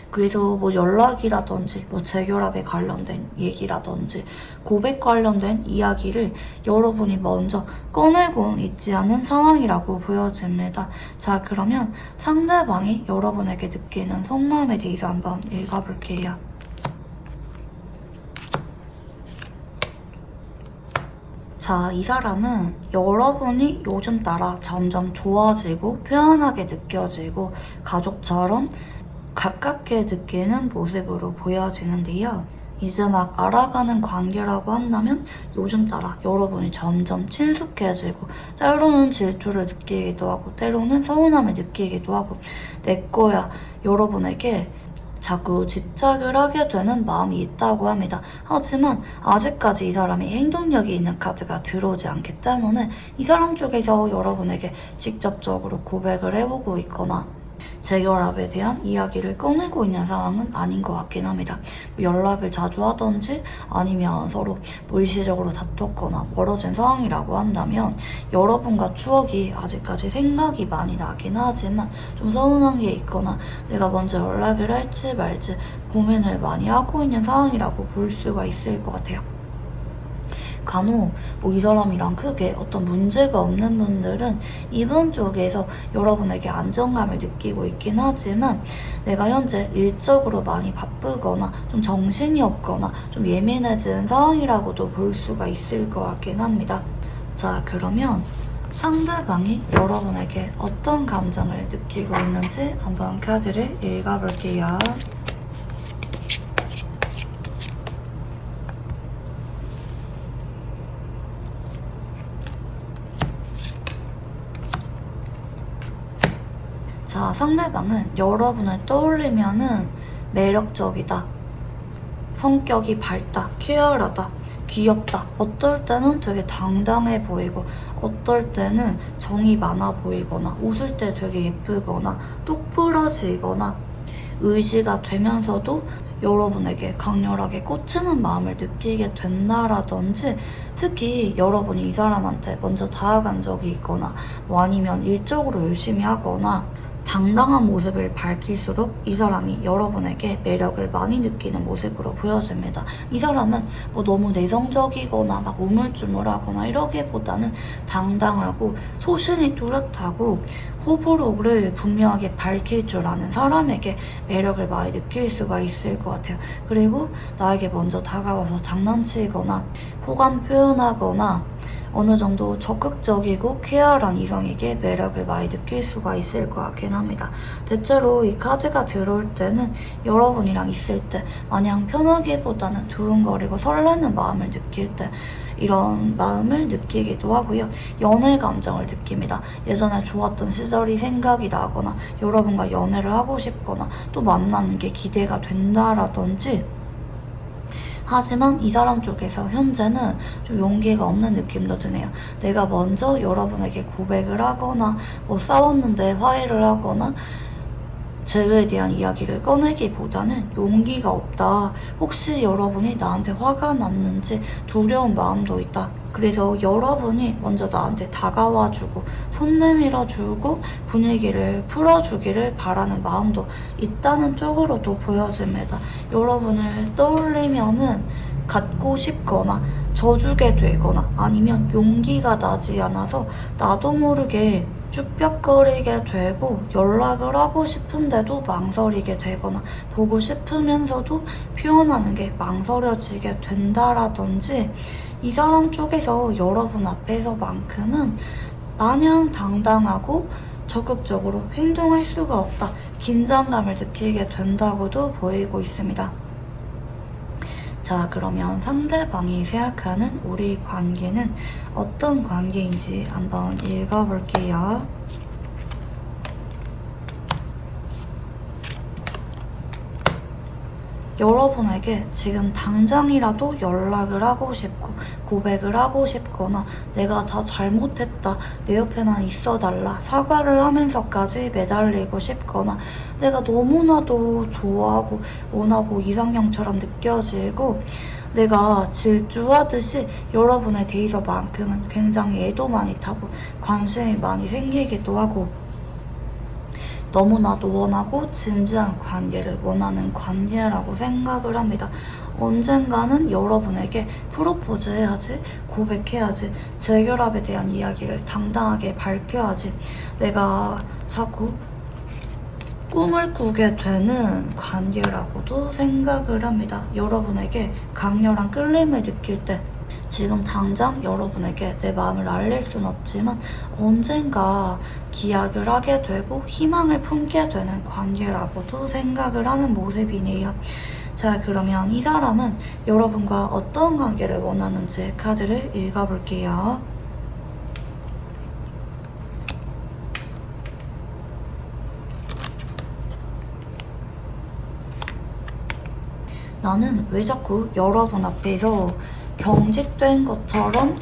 그래서 뭐 연락이라든지 뭐 재결합에 관련된 얘기라든지 고백 관련된 이야기를 여러분이 먼저 꺼내고 있지 않은 상황이라고 보여집니다. 자, 그러면 상대방이 여러분에게 느끼는 속마음에 대해서 한번 읽어볼게요. 자, 이 사람은 여러분이 요즘 따라 점점 좋아지고 편안하게 느껴지고 가족처럼 가깝게 느끼는 모습으로 보여지는데요. 이제 막 알아가는 관계라고 한다면 요즘 따라 여러분이 점점 친숙해지고 때로는 질투를 느끼기도 하고 때로는 서운함을 느끼기도 하고 내 거야 여러분에게 자꾸 집착을 하게 되는 마음이 있다고 합니다. 하지만 아직까지 이 사람이 행동력이 있는 카드가 들어오지 않기 때문에 이 사람 쪽에서 여러분에게 직접적으로 고백을 해보고 있거나 재결합에 대한 이야기를 꺼내고 있는 상황은 아닌 것 같긴 합니다. 연락을 자주 하던지 아니면 서로 일시적으로 다퉜거나 멀어진 상황이라고 한다면 여러분과 추억이 아직까지 생각이 많이 나긴 하지만 좀 서운한 게 있거나 내가 먼저 연락을 할지 말지 고민을 많이 하고 있는 상황이라고 볼 수가 있을 것 같아요. 간혹 뭐 이 사람이랑 크게 어떤 문제가 없는 분들은 이분 쪽에서 여러분에게 안정감을 느끼고 있긴 하지만 내가 현재 일적으로 많이 바쁘거나 좀 정신이 없거나 좀 예민해진 상황이라고도 볼 수가 있을 것 같긴 합니다. 자, 그러면 상대방이 여러분에게 어떤 감정을 느끼고 있는지 한번 카드를 읽어볼게요. 자, 상대방은 여러분을 떠올리면은 매력적이다, 성격이 밝다, 쾌활하다, 귀엽다, 어떨 때는 되게 당당해 보이고 어떨 때는 정이 많아 보이거나 웃을 때 되게 예쁘거나 똑부러지거나 의지가 되면서도 여러분에게 강렬하게 꽂히는 마음을 느끼게 된다라든지, 특히 여러분이 이 사람한테 먼저 다가간 적이 있거나 뭐 아니면 일적으로 열심히 하거나 당당한 모습을 밝힐수록 이 사람이 여러분에게 매력을 많이 느끼는 모습으로 보여집니다. 이 사람은 뭐 너무 내성적이거나 막 우물쭈물하거나 이러기보다는 당당하고 소신이 뚜렷하고 호불호를 분명하게 밝힐 줄 아는 사람에게 매력을 많이 느낄 수가 있을 것 같아요. 그리고 나에게 먼저 다가와서 장난치거나 호감 표현하거나 어느 정도 적극적이고 쾌활한 이성에게 매력을 많이 느낄 수가 있을 것 같긴 합니다. 대체로 이 카드가 들어올 때는 여러분이랑 있을 때 마냥 편하기보다는 두근거리고 설레는 마음을 느낄 때 이런 마음을 느끼기도 하고요. 연애 감정을 느낍니다. 예전에 좋았던 시절이 생각이 나거나 여러분과 연애를 하고 싶거나 또 만나는 게 기대가 된다라든지, 하지만 이 사람 쪽에서 현재는 좀 용기가 없는 느낌도 드네요. 내가 먼저 여러분에게 고백을 하거나 뭐 싸웠는데 화해를 하거나 재회에 대한 이야기를 꺼내기보다는 용기가 없다. 혹시 여러분이 나한테 화가 났는지 두려운 마음도 있다. 그래서 여러분이 먼저 나한테 다가와주고 손 내밀어주고 분위기를 풀어주기를 바라는 마음도 있다는 쪽으로도 보여집니다. 여러분을 떠올리면은 갖고 싶거나 져주게 되거나 아니면 용기가 나지 않아서 나도 모르게 쭈뼛거리게 되고 연락을 하고 싶은데도 망설이게 되거나 보고 싶으면서도 표현하는 게 망설여지게 된다라든지, 이 사람 쪽에서 여러분 앞에서만큼은 마냥 당당하고 적극적으로 행동할 수가 없다. 긴장감을 느끼게 된다고도 보이고 있습니다. 자, 그러면 상대방이 생각하는 우리 관계는 어떤 관계인지 한번 읽어볼게요. 여러분에게 지금 당장이라도 연락을 하고 싶고 고백을 하고 싶거나 내가 다 잘못했다, 내 옆에만 있어달라, 사과를 하면서까지 매달리고 싶거나 내가 너무나도 좋아하고 원하고 이상형처럼 느껴지고 내가 질주하듯이 여러분에 대해서만큼은 굉장히 애도 많이 타고 관심이 많이 생기기도 하고 너무나도 원하고 진지한 관계를 원하는 관계라고 생각을 합니다. 언젠가는 여러분에게 프로포즈 해야지, 고백해야지, 재결합에 대한 이야기를 당당하게 밝혀야지, 내가 자꾸 꿈을 꾸게 되는 관계라고도 생각을 합니다. 여러분에게 강렬한 끌림을 느낄 때 지금 당장 여러분에게 내 마음을 알릴 순 없지만 언젠가 기약을 하게 되고 희망을 품게 되는 관계라고도 생각을 하는 모습이네요. 자, 그러면 이 사람은 여러분과 어떤 관계를 원하는지 카드를 읽어볼게요. 나는 왜 자꾸 여러분 앞에서 경직된 것처럼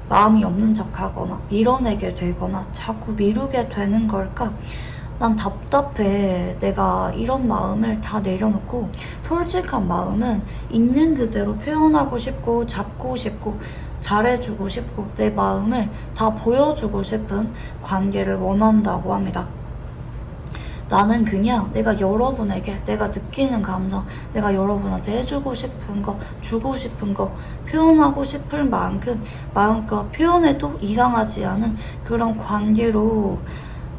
마음이 없는 척하거나 밀어내게 되거나 자꾸 미루게 되는 걸까? 난 답답해. 내가 이런 마음을 다 내려놓고 솔직한 마음은 있는 그대로 표현하고 싶고 잡고 싶고 잘해주고 싶고 내 마음을 다 보여주고 싶은 관계를 원한다고 합니다. 나는 그냥 내가 여러분에게 내가 느끼는 감정, 내가 여러분한테 해주고 싶은 거, 주고 싶은 거 표현하고 싶을 만큼 마음껏 표현해도 이상하지 않은 그런 관계로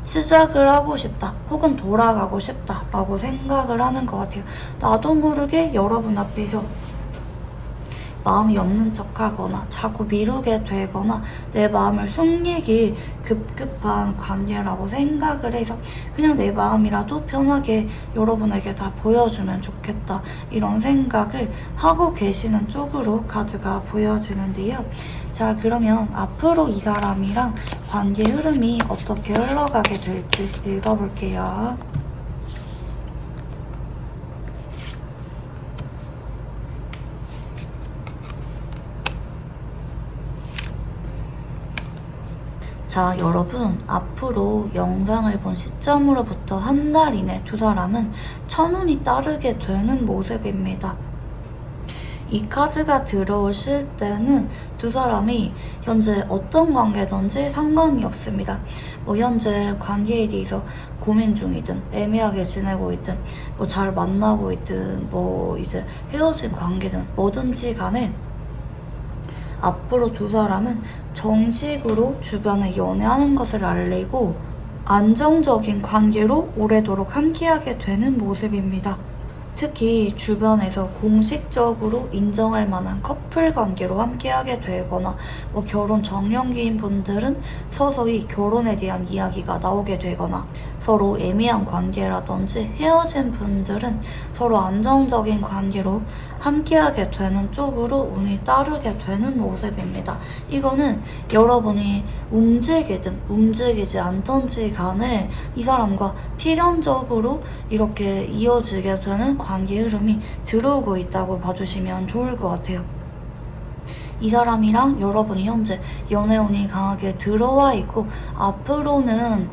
시작을 하고 싶다, 혹은 돌아가고 싶다 라고 생각을 하는 것 같아요. 나도 모르게 여러분 앞에서 마음이 없는 척하거나 자꾸 미루게 되거나 내 마음을 숨기기 급급한 관계라고 생각을 해서 그냥 내 마음이라도 편하게 여러분에게 다 보여주면 좋겠다, 이런 생각을 하고 계시는 쪽으로 카드가 보여지는데요. 자, 그러면 앞으로 이 사람이랑 관계 흐름이 어떻게 흘러가게 될지 읽어볼게요. 자, 여러분, 앞으로 영상을 본 시점으로부터 한 달 이내 두 사람은 천운이 따르게 되는 모습입니다. 이 카드가 들어오실 때는 두 사람이 현재 어떤 관계든지 상관이 없습니다. 뭐 현재 관계에 대해서 고민 중이든 애매하게 지내고 있든 뭐 잘 만나고 있든 뭐 이제 헤어진 관계든 뭐든지 간에 앞으로 두 사람은 정식으로 주변에 연애하는 것을 알리고 안정적인 관계로 오래도록 함께하게 되는 모습입니다. 특히 주변에서 공식적으로 인정할 만한 커플 관계로 함께하게 되거나 뭐 결혼 정년기인 분들은 서서히 결혼에 대한 이야기가 나오게 되거나 서로 애매한 관계라든지 헤어진 분들은 서로 안정적인 관계로 함께하게 되는 쪽으로 운이 따르게 되는 모습입니다. 이거는 여러분이 움직이든 움직이지 않던지 간에 이 사람과 필연적으로 이렇게 이어지게 되는 관계 흐름이 들어오고 있다고 봐주시면 좋을 것 같아요. 이 사람이랑 여러분이 현재 연애운이 강하게 들어와 있고 앞으로는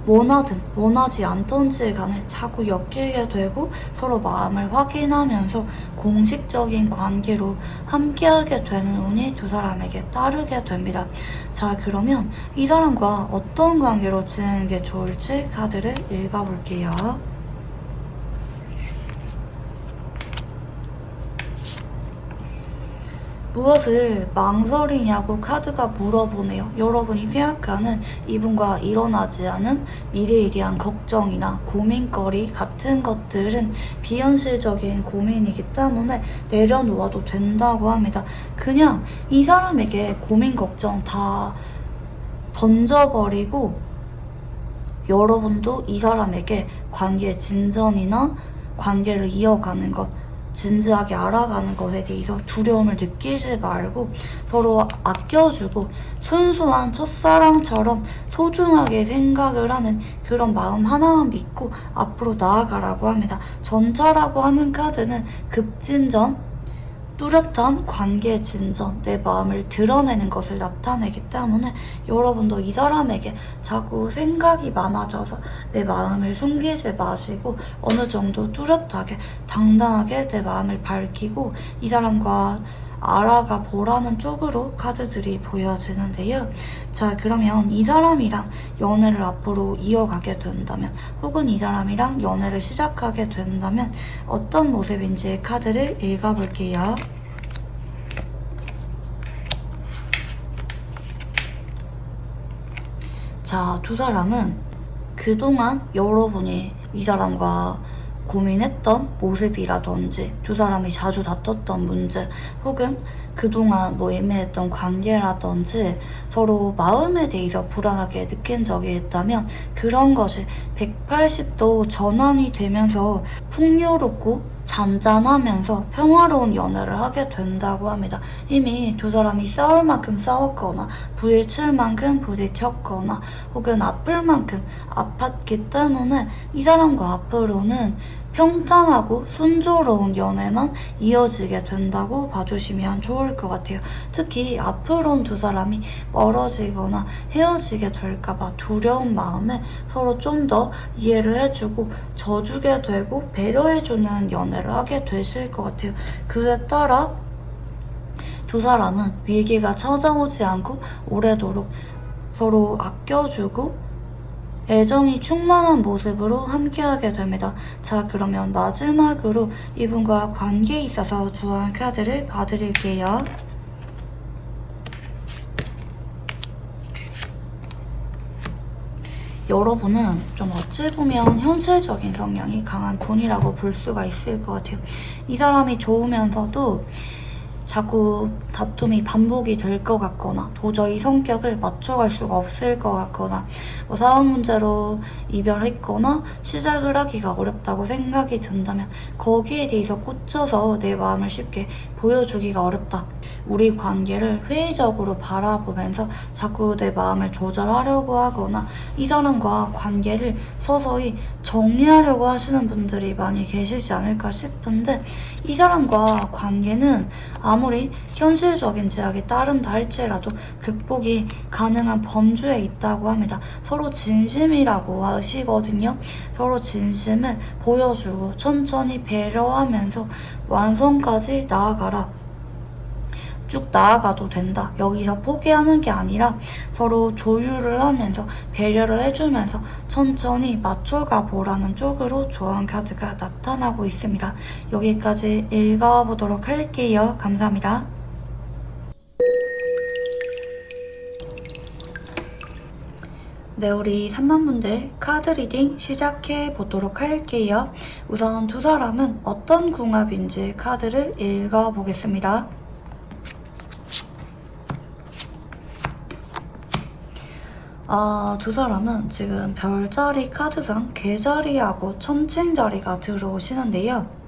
원하든 원하지 않던지 간에 자꾸 엮이게 되고 서로 마음을 확인하면서 공식적인 관계로 함께하게 되는 운이 두 사람에게 따르게 됩니다. 자, 그러면 이 사람과 어떤 관계로 지내는 게 좋을지 카드를 읽어볼게요. 무엇을 망설이냐고 카드가 물어보네요. 여러분이 생각하는 이분과 일어나지 않은 미래에 대한 걱정이나 고민거리 같은 것들은 비현실적인 고민이기 때문에 내려놓아도 된다고 합니다. 그냥 이 사람에게 고민 걱정 다 던져버리고 여러분도 이 사람에게 관계의 진전이나 관계를 이어가는 것, 진지하게 알아가는 것에 대해서 두려움을 느끼지 말고 서로 아껴주고 순수한 첫사랑처럼 소중하게 생각을 하는 그런 마음 하나만 믿고 앞으로 나아가라고 합니다. 전차라고 하는 카드는 급진전, 뚜렷한 관계의 진전, 내 마음을 드러내는 것을 나타내기 때문에 여러분도 이 사람에게 자꾸 생각이 많아져서 내 마음을 숨기지 마시고 어느 정도 뚜렷하게 당당하게 내 마음을 밝히고 이 사람과 알아가 보라는 쪽으로 카드들이 보여지는데요. 자, 그러면 이 사람이랑 연애를 앞으로 이어가게 된다면 혹은 이 사람이랑 연애를 시작하게 된다면 어떤 모습인지 카드를 읽어볼게요. 자, 두 사람은 그동안 여러분이 이 사람과 고민했던 모습이라든지 두 사람이 자주 다퉜던 문제 혹은 그동안 뭐 애매했던 관계라든지 서로 마음에 대해서 불안하게 느낀 적이 있다면 그런 것이 180도 전환이 되면서 풍요롭고 잔잔하면서 평화로운 연애를 하게 된다고 합니다. 이미 두 사람이 싸울 만큼 싸웠거나 부딪힐 만큼 부딪혔거나 혹은 아플 만큼 아팠기 때문에 이 사람과 앞으로는 평탄하고 순조로운 연애만 이어지게 된다고 봐주시면 좋을 것 같아요. 특히 앞으로는 두 사람이 멀어지거나 헤어지게 될까봐 두려운 마음에 서로 좀 더 이해를 해주고 져주게 되고 배려해주는 연애를 하게 되실 것 같아요. 그에 따라 두 사람은 위기가 찾아오지 않고 오래도록 서로 아껴주고 애정이 충만한 모습으로 함께하게 됩니다. 자, 그러면 마지막으로 이분과 관계에 있어서 좋아하는 카드를 봐드릴게요. 여러분은 좀 어찌 보면 현실적인 성향이 강한 분이라고 볼 수가 있을 것 같아요. 이 사람이 좋으면서도 자꾸 다툼이 반복이 될 것 같거나 도저히 성격을 맞춰갈 수가 없을 것 같거나 뭐 사업 문제로 이별했거나 시작을 하기가 어렵다고 생각이 든다면 거기에 대해서 꽂혀서 내 마음을 쉽게 보여주기가 어렵다. 우리 관계를 회의적으로 바라보면서 자꾸 내 마음을 조절하려고 하거나 이 사람과 관계를 서서히 정리하려고 하시는 분들이 많이 계시지 않을까 싶은데 이 사람과 관계는 아무리 현실적인 제약이 따른다 할지라도 극복이 가능한 범주에 있다고 합니다. 서로 진심이라고 하시거든요. 서로 진심을 보여주고 천천히 배려하면서 완성까지 나아가라. 쭉 나아가도 된다. 여기서 포기하는 게 아니라 서로 조율을 하면서 배려를 해주면서 천천히 맞춰가 보라는 쪽으로 조언 카드가 나타나고 있습니다. 여기까지 읽어보도록 할게요. 감사합니다. 네, 우리 3만 분들 카드 리딩 시작해 보도록 할게요. 우선 두 사람은 어떤 궁합인지 카드를 읽어보겠습니다. 두 사람은 지금 별자리 카드상 개자리하고 천칭자리가 들어오시는데요.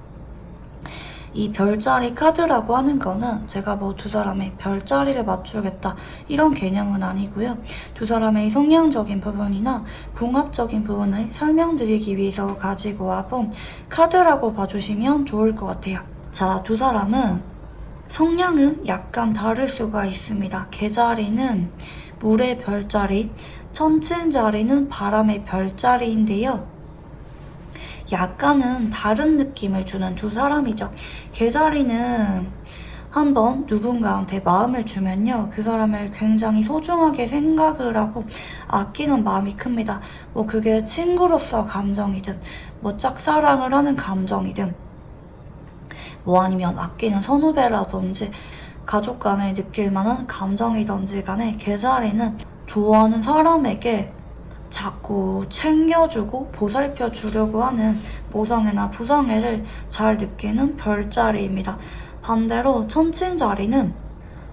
이 별자리 카드라고 하는 거는 제가 뭐 두 사람의 별자리를 맞추겠다 이런 개념은 아니고요. 두 사람의 성향적인 부분이나 궁합적인 부분을 설명드리기 위해서 가지고 와본 카드라고 봐주시면 좋을 것 같아요. 자, 두 사람은 성향은 약간 다를 수가 있습니다. 개자리는 물의 별자리, 천칭자리는 바람의 별자리인데요. 약간은 다른 느낌을 주는 두 사람이죠. 개자리는 한번 누군가한테 마음을 주면요, 그 사람을 굉장히 소중하게 생각을 하고 아끼는 마음이 큽니다. 뭐 그게 친구로서 감정이든 뭐 짝사랑을 하는 감정이든 뭐 아니면 아끼는 선후배라든지 가족 간에 느낄 만한 감정이든지 간에 개자리는 좋아하는 사람에게 자꾸 챙겨주고 보살펴 주려고 하는 모성애나 부성애를 잘 느끼는 별자리입니다. 반대로 천칭자리는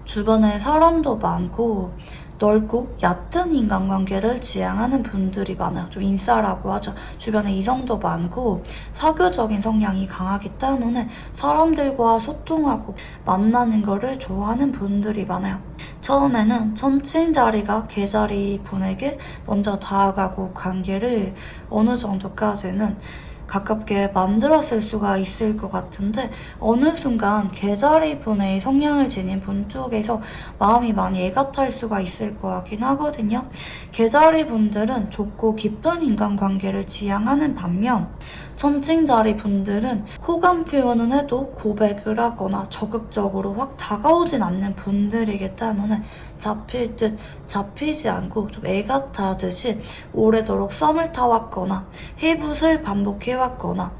주변에 사람도 많고 넓고 얕은 인간관계를 지향하는 분들이 많아요. 좀 인싸라고 하죠. 주변에 이성도 많고 사교적인 성향이 강하기 때문에 사람들과 소통하고 만나는 거를 좋아하는 분들이 많아요. 처음에는 천칭자리가 개자리 분에게 먼저 다가가고 관계를 어느 정도까지는 가깝게 만들었을 수가 있을 것 같은데 어느 순간 개자리 분의 성향을 지닌 분 쪽에서 마음이 많이 애가 탈 수가 있을 것 같긴 하거든요. 개자리 분들은 좁고 깊은 인간관계를 지향하는 반면 천칭자리 분들은 호감 표현은 해도 고백을 하거나 적극적으로 확 다가오진 않는 분들이기 때문에 잡힐 듯 잡히지 않고 좀 애가 타듯이 오래도록 썸을 타왔거나 해붓을 반복해왔거나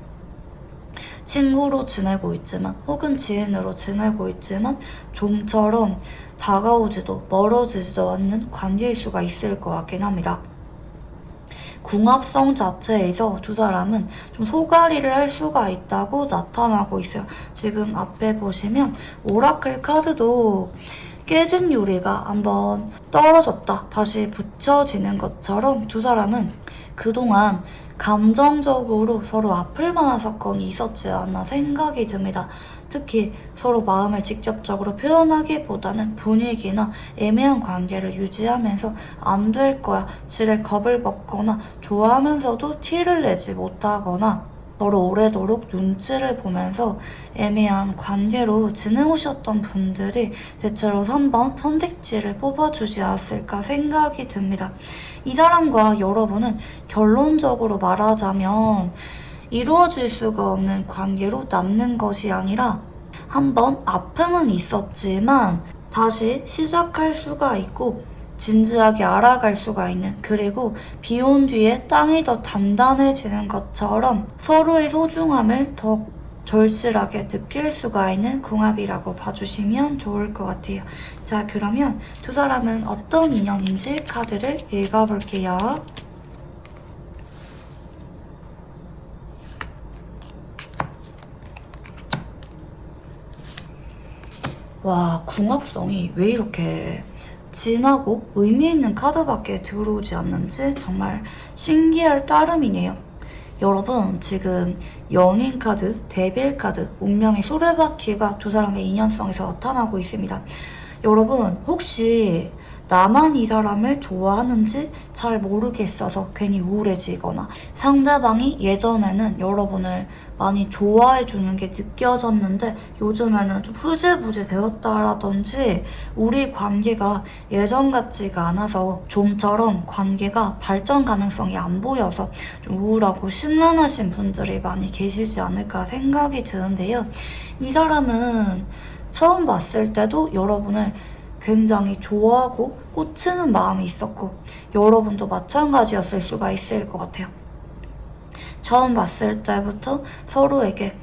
친구로 지내고 있지만 혹은 지인으로 지내고 있지만 좀처럼 다가오지도 멀어지지도 않는 관계일 수가 있을 것 같긴 합니다. 궁합성 자체에서 두 사람은 좀 소갈이를 할 수가 있다고 나타나고 있어요. 지금 앞에 보시면 오라클 카드도 깨진 유리가 한번 떨어졌다 다시 붙여지는 것처럼 두 사람은 그동안 감정적으로 서로 아플 만한 사건이 있었지 않나 생각이 듭니다. 특히 서로 마음을 직접적으로 표현하기보다는 분위기나 애매한 관계를 유지하면서 안 될 거야, 지레 겁을 먹거나 좋아하면서도 티를 내지 못하거나 서로 오래도록 눈치를 보면서 애매한 관계로 지내오셨던 분들이 대체로 3번 선택지를 뽑아주지 않았을까 생각이 듭니다. 이 사람과 여러분은 결론적으로 말하자면 이루어질 수가 없는 관계로 남는 것이 아니라 한번 아픔은 있었지만 다시 시작할 수가 있고 진지하게 알아갈 수가 있는, 그리고 비 온 뒤에 땅이 더 단단해지는 것처럼 서로의 소중함을 더 절실하게 느낄 수가 있는 궁합이라고 봐주시면 좋을 것 같아요. 자, 그러면 두 사람은 어떤 인연인지 카드를 읽어볼게요. 와, 궁합성이 왜 이렇게 진하고 의미 있는 카드밖에 들어오지 않는지 정말 신기할 따름이네요. 여러분, 지금 연인 카드, 데빌 카드, 운명의 소래바퀴가 두 사람의 인연성에서 나타나고 있습니다. 여러분, 혹시 나만 이 사람을 좋아하는지 잘 모르겠어서 괜히 우울해지거나 상대방이 예전에는 여러분을 많이 좋아해주는 게 느껴졌는데 요즘에는 좀 흐지부지 되었다라든지 우리 관계가 예전 같지가 않아서 좀처럼 관계가 발전 가능성이 안 보여서 좀 우울하고 심란하신 분들이 많이 계시지 않을까 생각이 드는데요. 이 사람은 처음 봤을 때도 여러분을 굉장히 좋아하고 꽂히는 마음이 있었고 여러분도 마찬가지였을 수가 있을 것 같아요. 처음 봤을 때부터 서로에게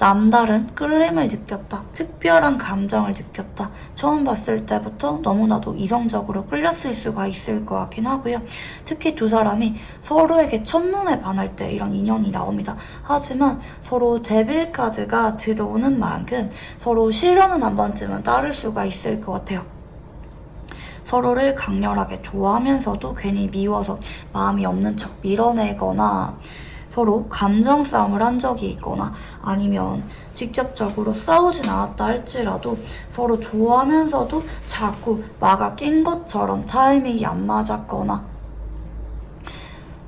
남다른 끌림을 느꼈다. 특별한 감정을 느꼈다. 처음 봤을 때부터 너무나도 이성적으로 끌렸을 수가 있을 것 같긴 하고요. 특히 두 사람이 서로에게 첫눈에 반할 때 이런 인연이 나옵니다. 하지만 서로 데빌 카드가 들어오는 만큼 서로 시련은 한 번쯤은 따를 수가 있을 것 같아요. 서로를 강렬하게 좋아하면서도 괜히 미워서 마음이 없는 척 밀어내거나 서로 감정 싸움을 한 적이 있거나 아니면 직접적으로 싸우진 않았다 할지라도 서로 좋아하면서도 자꾸 마가 낀 것처럼 타이밍이 안 맞았거나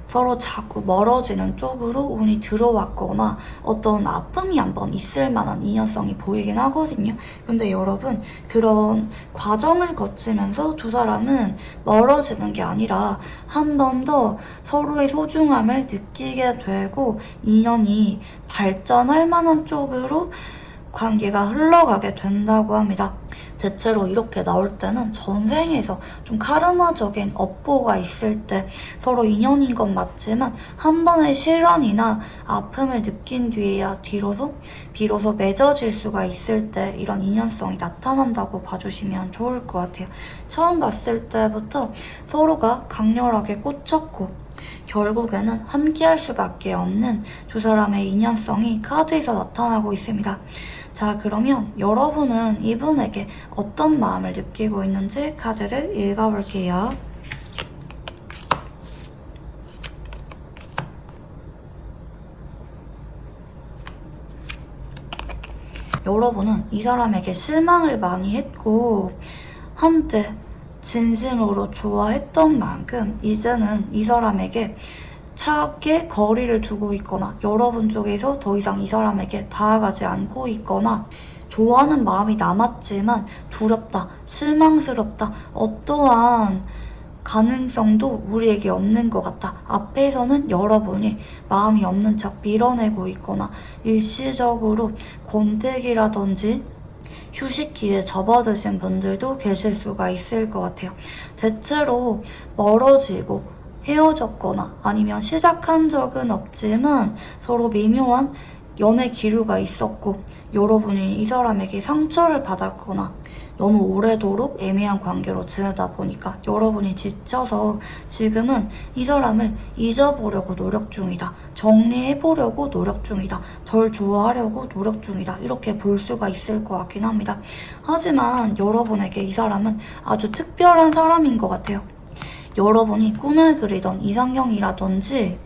서로 자꾸 멀어지는 쪽으로 운이 들어왔거나 어떤 아픔이 한번 있을 만한 인연성이 보이긴 하거든요. 근데 여러분, 그런 과정을 거치면서 두 사람은 멀어지는 게 아니라 한 번 더 서로의 소중함을 느끼게 되고 인연이 발전할 만한 쪽으로 관계가 흘러가게 된다고 합니다. 대체로 이렇게 나올 때는 전생에서 좀 카르마적인 업보가 있을 때 서로 인연인 건 맞지만 한 번의 시련이나 아픔을 느낀 뒤에야 비로소 맺어질 수가 있을 때 이런 인연성이 나타난다고 봐주시면 좋을 것 같아요. 처음 봤을 때부터 서로가 강렬하게 꽂혔고 결국에는 함께할 수밖에 없는 두 사람의 인연성이 카드에서 나타나고 있습니다. 자, 그러면 여러분은 이분에게 어떤 마음을 느끼고 있는지 카드를 읽어볼게요. 여러분은 이 사람에게 실망을 많이 했고 한때 진심으로 좋아했던 만큼 이제는 이 사람에게 차갑게 거리를 두고 있거나 여러분 쪽에서 더 이상 이 사람에게 다가가지 않고 있거나 좋아하는 마음이 남았지만 두렵다, 실망스럽다, 어떠한 가능성도 우리에게 없는 것 같다. 앞에서는 여러분이 마음이 없는 척 밀어내고 있거나 일시적으로 권태기라든지 휴식기에 접어드신 분들도 계실 수가 있을 것 같아요. 대체로 멀어지고 헤어졌거나 아니면 시작한 적은 없지만 서로 미묘한 연애 기류가 있었고 여러분이 이 사람에게 상처를 받았거나 너무 오래도록 애매한 관계로 지내다 보니까 여러분이 지쳐서 지금은 이 사람을 잊어보려고 노력 중이다. 정리해보려고 노력 중이다. 덜 좋아하려고 노력 중이다. 이렇게 볼 수가 있을 것 같긴 합니다. 하지만 여러분에게 이 사람은 아주 특별한 사람인 것 같아요. 여러분이 꿈을 그리던 이상형이라든지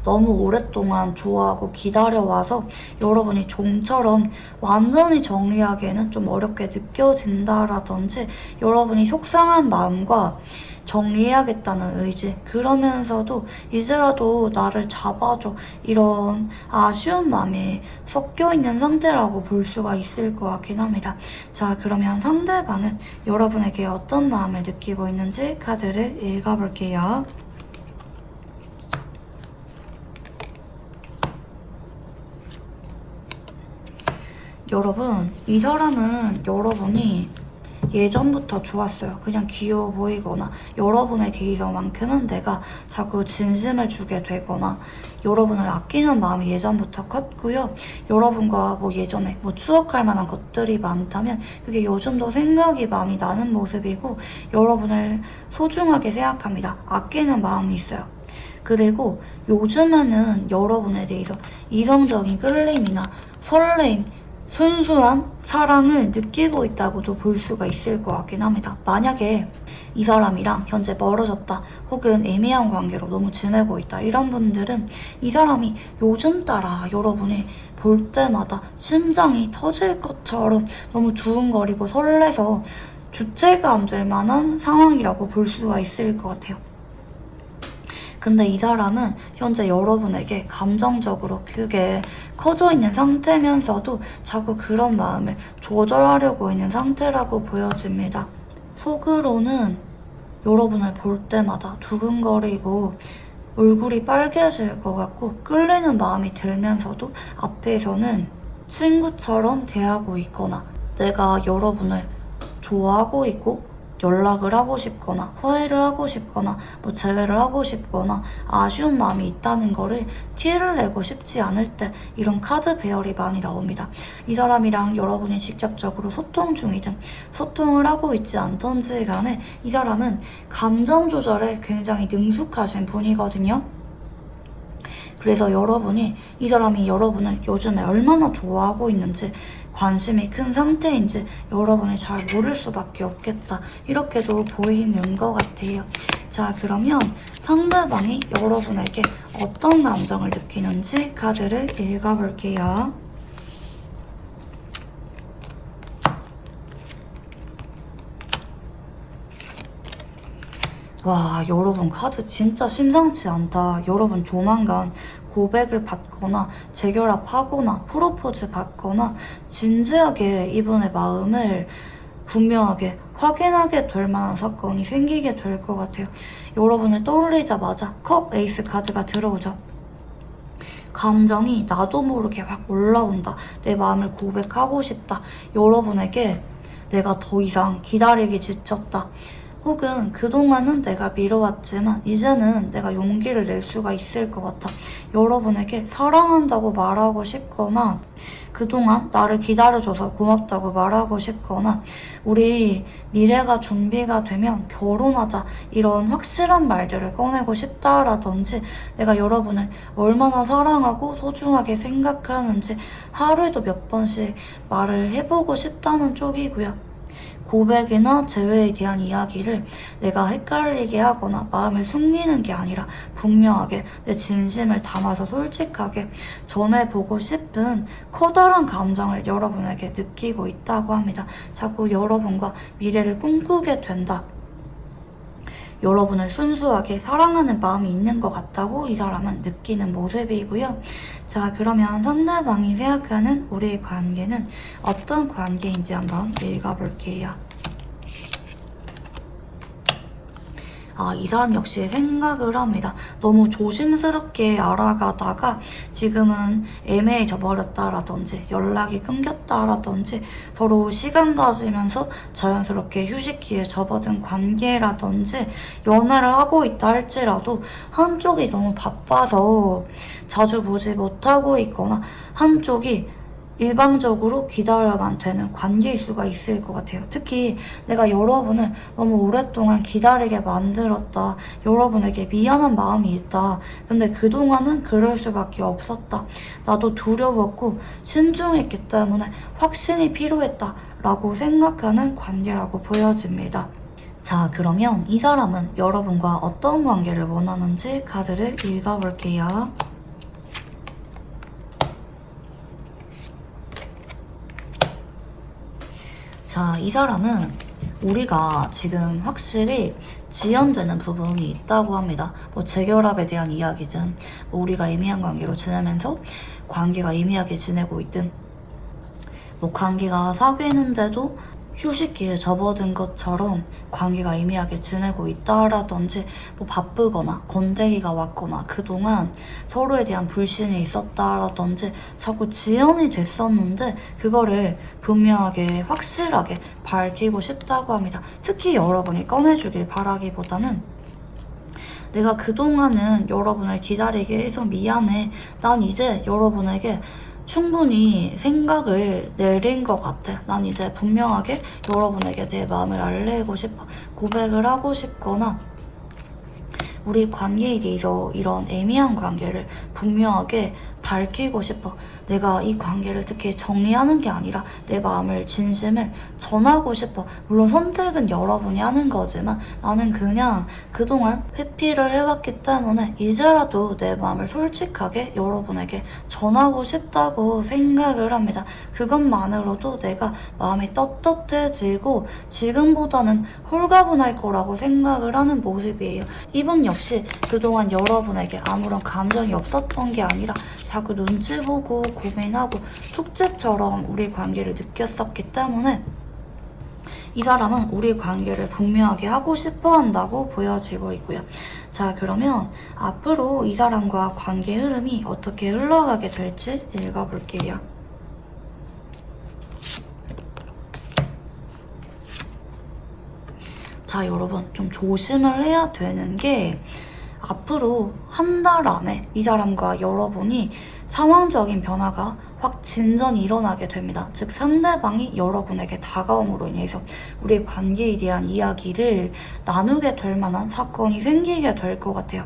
너무 오랫동안 좋아하고 기다려와서 여러분이 좀처럼 완전히 정리하기에는 좀 어렵게 느껴진다라든지 여러분이 속상한 마음과 정리해야겠다는 의지, 그러면서도 이제라도 나를 잡아줘, 이런 아쉬운 마음이 섞여있는 상태라고 볼 수가 있을 것 같긴 합니다. 자, 그러면 상대방은 여러분에게 어떤 마음을 느끼고 있는지 카드를 읽어볼게요. 여러분, 이 사람은 여러분이 예전부터 좋았어요. 그냥 귀여워 보이거나 여러분에 대해서만큼은 내가 자꾸 진심을 주게 되거나 여러분을 아끼는 마음이 예전부터 컸고요. 여러분과 예전에 추억할 만한 것들이 많다면 그게 요즘도 생각이 많이 나는 모습이고 여러분을 소중하게 생각합니다. 아끼는 마음이 있어요. 그리고 요즘에는 여러분에 대해서 이성적인 끌림이나 설레임, 순수한 사랑을 느끼고 있다고도 볼 수가 있을 것 같긴 합니다. 만약에 이 사람이랑 현재 멀어졌다 혹은 애매한 관계로 너무 지내고 있다 이런 분들은 이 사람이 요즘 따라 여러분이 볼 때마다 심장이 터질 것처럼 너무 두근거리고 설레서 주체가 안 될 만한 상황이라고 볼 수가 있을 것 같아요. 근데 이 사람은 현재 여러분에게 감정적으로 크게 커져 있는 상태면서도 자꾸 그런 마음을 조절하려고 있는 상태라고 보여집니다. 속으로는 여러분을 볼 때마다 두근거리고 얼굴이 빨개질 것 같고 끌리는 마음이 들면서도 앞에서는 친구처럼 대하고 있거나 내가 여러분을 좋아하고 있고 연락을 하고 싶거나 화해를 하고 싶거나 뭐 재회를 하고 싶거나 아쉬운 마음이 있다는 거를 티를 내고 싶지 않을 때 이런 카드 배열이 많이 나옵니다. 이 사람이랑 여러분이 직접적으로 소통 중이든 소통을 하고 있지 않던지 간에 이 사람은 감정 조절에 굉장히 능숙하신 분이거든요. 그래서 여러분이 이 사람이 여러분을 요즘에 얼마나 좋아하고 있는지 관심이 큰 상태인지 여러분이 잘 모를 수밖에 없겠다. 이렇게도 보이는 것 같아요. 자, 그러면 상대방이 여러분에게 어떤 감정을 느끼는지 카드를 읽어볼게요. 와, 여러분 카드 진짜 심상치 않다. 여러분 조만간 고백을 받거나 재결합하거나 프로포즈 받거나 진지하게 이분의 마음을 분명하게 확인하게 될 만한 사건이 생기게 될 것 같아요. 여러분을 떠올리자마자 컵 에이스 카드가 들어오죠. 감정이 나도 모르게 확 올라온다. 내 마음을 고백하고 싶다. 여러분에게 내가 더 이상 기다리기 지쳤다. 혹은 그동안은 내가 미뤄왔지만 이제는 내가 용기를 낼 수가 있을 것 같아. 여러분에게 사랑한다고 말하고 싶거나 그동안 나를 기다려줘서 고맙다고 말하고 싶거나 우리 미래가 준비가 되면 결혼하자 이런 확실한 말들을 꺼내고 싶다라든지 내가 여러분을 얼마나 사랑하고 소중하게 생각하는지 하루에도 몇 번씩 말을 해보고 싶다는 쪽이고요. 고백이나 재회에 대한 이야기를 내가 헷갈리게 하거나 마음을 숨기는 게 아니라 분명하게 내 진심을 담아서 솔직하게 전해보고 싶은 커다란 감정을 여러분에게 느끼고 있다고 합니다. 자꾸 여러분과 미래를 꿈꾸게 된다. 여러분을 순수하게 사랑하는 마음이 있는 것 같다고 이 사람은 느끼는 모습이고요. 자, 그러면 상대방이 생각하는 우리의 관계는 어떤 관계인지 한번 읽어볼게요. 이 사람 역시 생각을 합니다. 너무 조심스럽게 알아가다가 지금은 애매해져 버렸다라든지 연락이 끊겼다라든지 서로 시간 가지면서 자연스럽게 휴식기에 접어든 관계라든지 연애를 하고 있다 할지라도 한쪽이 너무 바빠서 자주 보지 못하고 있거나 한쪽이 일방적으로 기다려야만 되는 관계일 수가 있을 것 같아요. 특히 내가 여러분을 너무 오랫동안 기다리게 만들었다. 여러분에게 미안한 마음이 있다. 근데 그동안은 그럴 수밖에 없었다. 나도 두려웠고 신중했기 때문에 확신이 필요했다. 라고 생각하는 관계라고 보여집니다. 자, 그러면 이 사람은 여러분과 어떤 관계를 원하는지 카드를 읽어볼게요. 자, 이 사람은 우리가 지금 확실히 지연되는 부분이 있다고 합니다. 뭐 재결합에 대한 이야기든 뭐 우리가 애매한 관계로 지내면서 관계가 애매하게 지내고 있든 뭐 관계가 사귀는데도 휴식기에 접어든 것처럼 관계가 애매하게 지내고 있다라든지 뭐 바쁘거나 건더기가 왔거나 그동안 서로에 대한 불신이 있었다라든지 자꾸 지연이 됐었는데 그거를 분명하게 확실하게 밝히고 싶다고 합니다. 특히 여러분이 꺼내주길 바라기보다는 내가 그동안은 여러분을 기다리게 해서 미안해. 난 이제 여러분에게 충분히 생각을 내린 것 같아. 난 이제 분명하게 여러분에게 내 마음을 알리고 싶어. 고백을 하고 싶거나 우리 관계에 대해서 이런 애매한 관계를 분명하게 밝히고 싶어. 내가 이 관계를 특히 정리하는 게 아니라 내 마음을 진심을 전하고 싶어. 물론 선택은 여러분이 하는 거지만 나는 그냥 그동안 회피를 해왔기 때문에 이제라도 내 마음을 솔직하게 여러분에게 전하고 싶다고 생각을 합니다. 그것만으로도 내가 마음이 떳떳해지고 지금보다는 홀가분할 거라고 생각을 하는 모습이에요. 이분 역시 그동안 여러분에게 아무런 감정이 없었던 게 아니라 자꾸 눈치 보고 고민하고 숙제처럼 우리 관계를 느꼈었기 때문에 이 사람은 우리 관계를 분명하게 하고 싶어 한다고 보여지고 있고요. 자, 그러면 앞으로 이 사람과 관계 흐름이 어떻게 흘러가게 될지 읽어볼게요. 자, 여러분 좀 조심을 해야 되는 게 앞으로 한 달 안에 이 사람과 여러분이 상황적인 변화가 확 진전이 일어나게 됩니다. 즉 상대방이 여러분에게 다가옴으로 인해서 우리의 관계에 대한 이야기를 나누게 될 만한 사건이 생기게 될 것 같아요.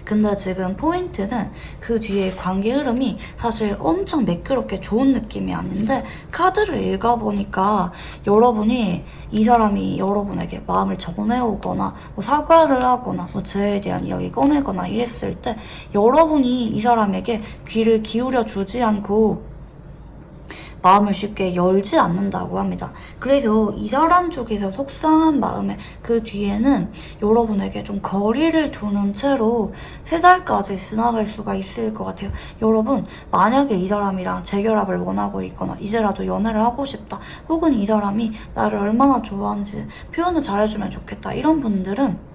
근데 지금 포인트는 그 뒤에 관계 흐름이 사실 엄청 매끄럽게 좋은 느낌이 아닌데 카드를 읽어보니까 여러분이 이 사람이 여러분에게 마음을 전해오거나 뭐 사과를 하거나 뭐 죄에 대한 이야기 꺼내거나 이랬을 때 여러분이 이 사람에게 귀를 기울여 주지 않고 마음을 쉽게 열지 않는다고 합니다. 그래서 이 사람 쪽에서 속상한 마음에 그 뒤에는 여러분에게 좀 거리를 두는 채로 3달까지 지나갈 수가 있을 것 같아요. 여러분, 만약에 이 사람이랑 재결합을 원하고 있거나 이제라도 연애를 하고 싶다, 혹은 이 사람이 나를 얼마나 좋아하는지 표현을 잘해주면 좋겠다, 이런 분들은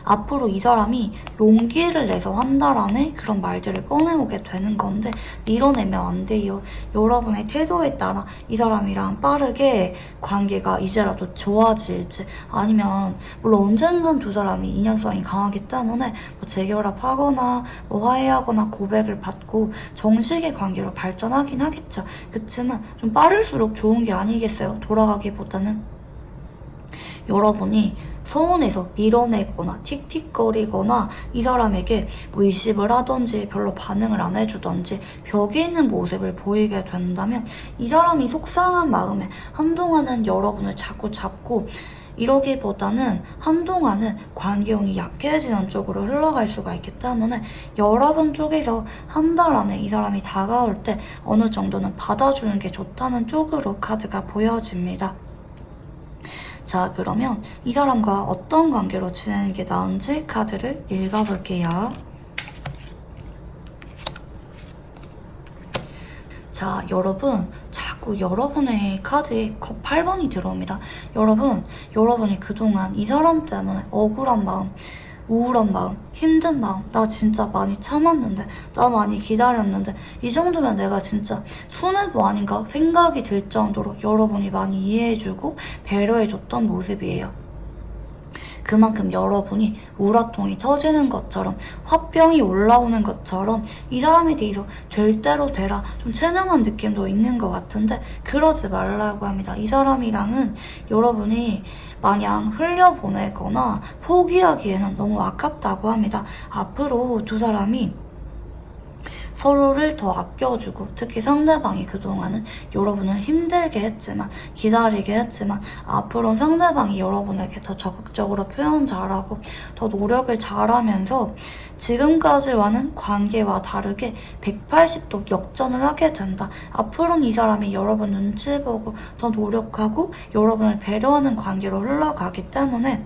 앞으로 이 사람이 용기를 내서 한 달 안에 그런 말들을 꺼내오게 되는 건데 밀어내면 안 돼요. 여러분의 태도에 따라 이 사람이랑 빠르게 관계가 이제라도 좋아질지, 아니면 물론 언젠간 두 사람이 인연성이 강하기 때문에 뭐 재결합하거나 뭐 화해하거나 고백을 받고 정식의 관계로 발전하긴 하겠죠. 그치만 좀 빠를수록 좋은 게 아니겠어요. 돌아가기보다는 여러분이 서운해서 밀어내거나 틱틱거리거나 이 사람에게 뭐 의심을 하던지 별로 반응을 안 해주던지 벽에 있는 모습을 보이게 된다면 이 사람이 속상한 마음에 한동안은 여러분을 자꾸 잡고 이러기보다는 한동안은 관계운이 약해지는 쪽으로 흘러갈 수가 있기 때문에 여러분 쪽에서 한 달 안에 이 사람이 다가올 때 어느 정도는 받아주는 게 좋다는 쪽으로 카드가 보여집니다. 자, 그러면 이 사람과 어떤 관계로 지내는 게 나은지 카드를 읽어볼게요. 자, 여러분, 자꾸 여러분의 카드에 8번이 들어옵니다. 여러분이 그동안 이 사람 때문에 억울한 마음, 우울한 마음, 힘든 마음, 나 진짜 많이 참았는데, 나 많이 기다렸는데 이 정도면 내가 진짜 손해보 아닌가 생각이 들 정도로 여러분이 많이 이해해주고 배려해줬던 모습이에요. 그만큼 여러분이 우라통이 터지는 것처럼, 화병이 올라오는 것처럼 이 사람에 대해서 될 대로 되라 좀 체념한 느낌도 있는 것 같은데 그러지 말라고 합니다. 이 사람이랑은 여러분이 마냥 흘려보내거나 포기하기에는 너무 아깝다고 합니다. 앞으로 두 사람이 서로를 더 아껴주고, 특히 상대방이 그동안은 여러분을 힘들게 했지만, 기다리게 했지만 앞으로는 상대방이 여러분에게 더 적극적으로 표현 잘하고 더 노력을 잘하면서 지금까지와는 관계와 다르게 180도 역전을 하게 된다. 앞으로는 이 사람이 여러분 눈치 보고 더 노력하고 여러분을 배려하는 관계로 흘러가기 때문에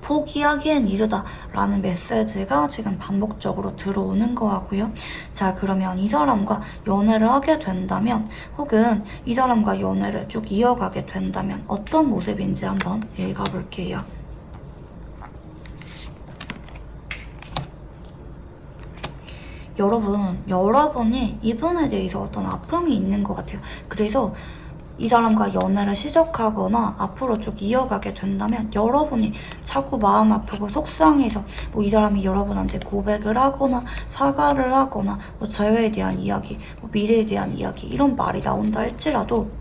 포기하기엔 이르다라는 메시지가 지금 반복적으로 들어오는 거 같고요. 자, 그러면 이 사람과 연애를 하게 된다면, 혹은 이 사람과 연애를 쭉 이어가게 된다면 어떤 모습인지 한번 읽어볼게요. 여러분이 이분에 대해서 어떤 아픔이 있는 것 같아요. 그래서 이 사람과 연애를 시작하거나 앞으로 쭉 이어가게 된다면 여러분이 자꾸 마음 아프고 속상해서 뭐 이 사람이 여러분한테 고백을 하거나 사과를 하거나 뭐 재회에 대한 이야기, 뭐 미래에 대한 이야기 이런 말이 나온다 할지라도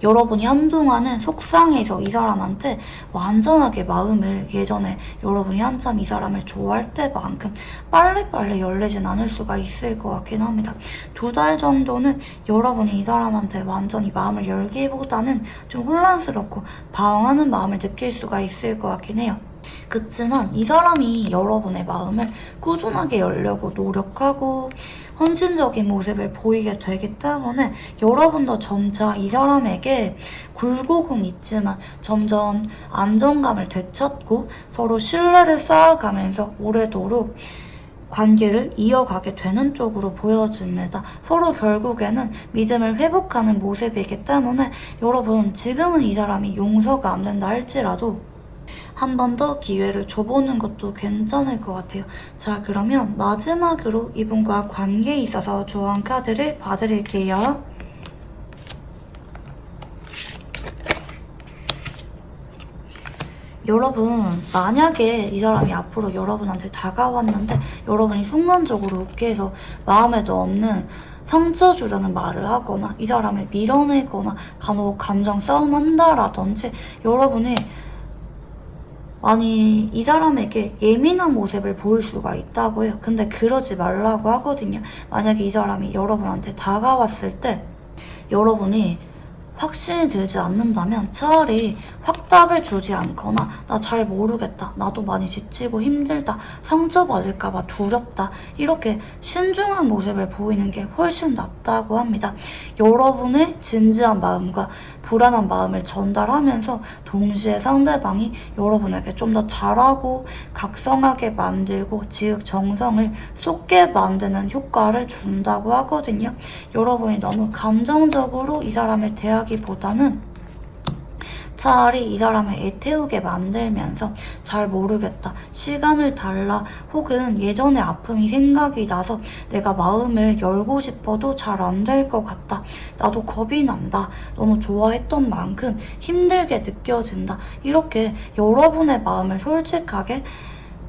여러분이 한동안은 속상해서 이 사람한테 완전하게 마음을, 예전에 여러분이 한참 이 사람을 좋아할 때만큼 빨리빨리 열리진 않을 수가 있을 것 같긴 합니다. 2달 정도는 여러분이 이 사람한테 완전히 마음을 열기보다는 좀 혼란스럽고 방황하는 마음을 느낄 수가 있을 것 같긴 해요. 그치만 이 사람이 여러분의 마음을 꾸준하게 열려고 노력하고 헌신적인 모습을 보이게 되기 때문에 여러분도 점차 이 사람에게 굴곡은 있지만 점점 안정감을 되찾고 서로 신뢰를 쌓아가면서 오래도록 관계를 이어가게 되는 쪽으로 보여집니다. 서로 결국에는 믿음을 회복하는 모습이기 때문에 여러분, 지금은 이 사람이 용서가 안 된다 할지라도 한 번 더 기회를 줘보는 것도 괜찮을 것 같아요. 자, 그러면 마지막으로 이분과 관계에 있어서 조언 카드를 봐드릴게요. 여러분, 만약에 이 사람이 앞으로 여러분한테 다가왔는데 여러분이 순간적으로 웃게 해서 마음에도 없는 상처 주려는 말을 하거나 이 사람을 밀어내거나 간혹 감정 싸움 한다라든지 여러분이 많이 이 사람에게 예민한 모습을 보일 수가 있다고 해요. 근데 그러지 말라고 하거든요. 만약에 이 사람이 여러분한테 다가왔을 때 여러분이 확신이 들지 않는다면 차라리 확답을 주지 않거나 나 잘 모르겠다, 나도 많이 지치고 힘들다, 상처받을까봐 두렵다, 이렇게 신중한 모습을 보이는 게 훨씬 낫다고 합니다. 여러분의 진지한 마음과 불안한 마음을 전달하면서 동시에 상대방이 여러분에게 좀 더 잘하고 각성하게 만들고 지극정성을 쏟게 만드는 효과를 준다고 하거든요. 여러분이 너무 감정적으로 이 사람을 대하기보다는 차라리 이 사람을 애태우게 만들면서 잘 모르겠다, 시간을 달라, 혹은 예전의 아픔이 생각이 나서 내가 마음을 열고 싶어도 잘 안 될 것 같다, 나도 겁이 난다, 너무 좋아했던 만큼 힘들게 느껴진다, 이렇게 여러분의 마음을 솔직하게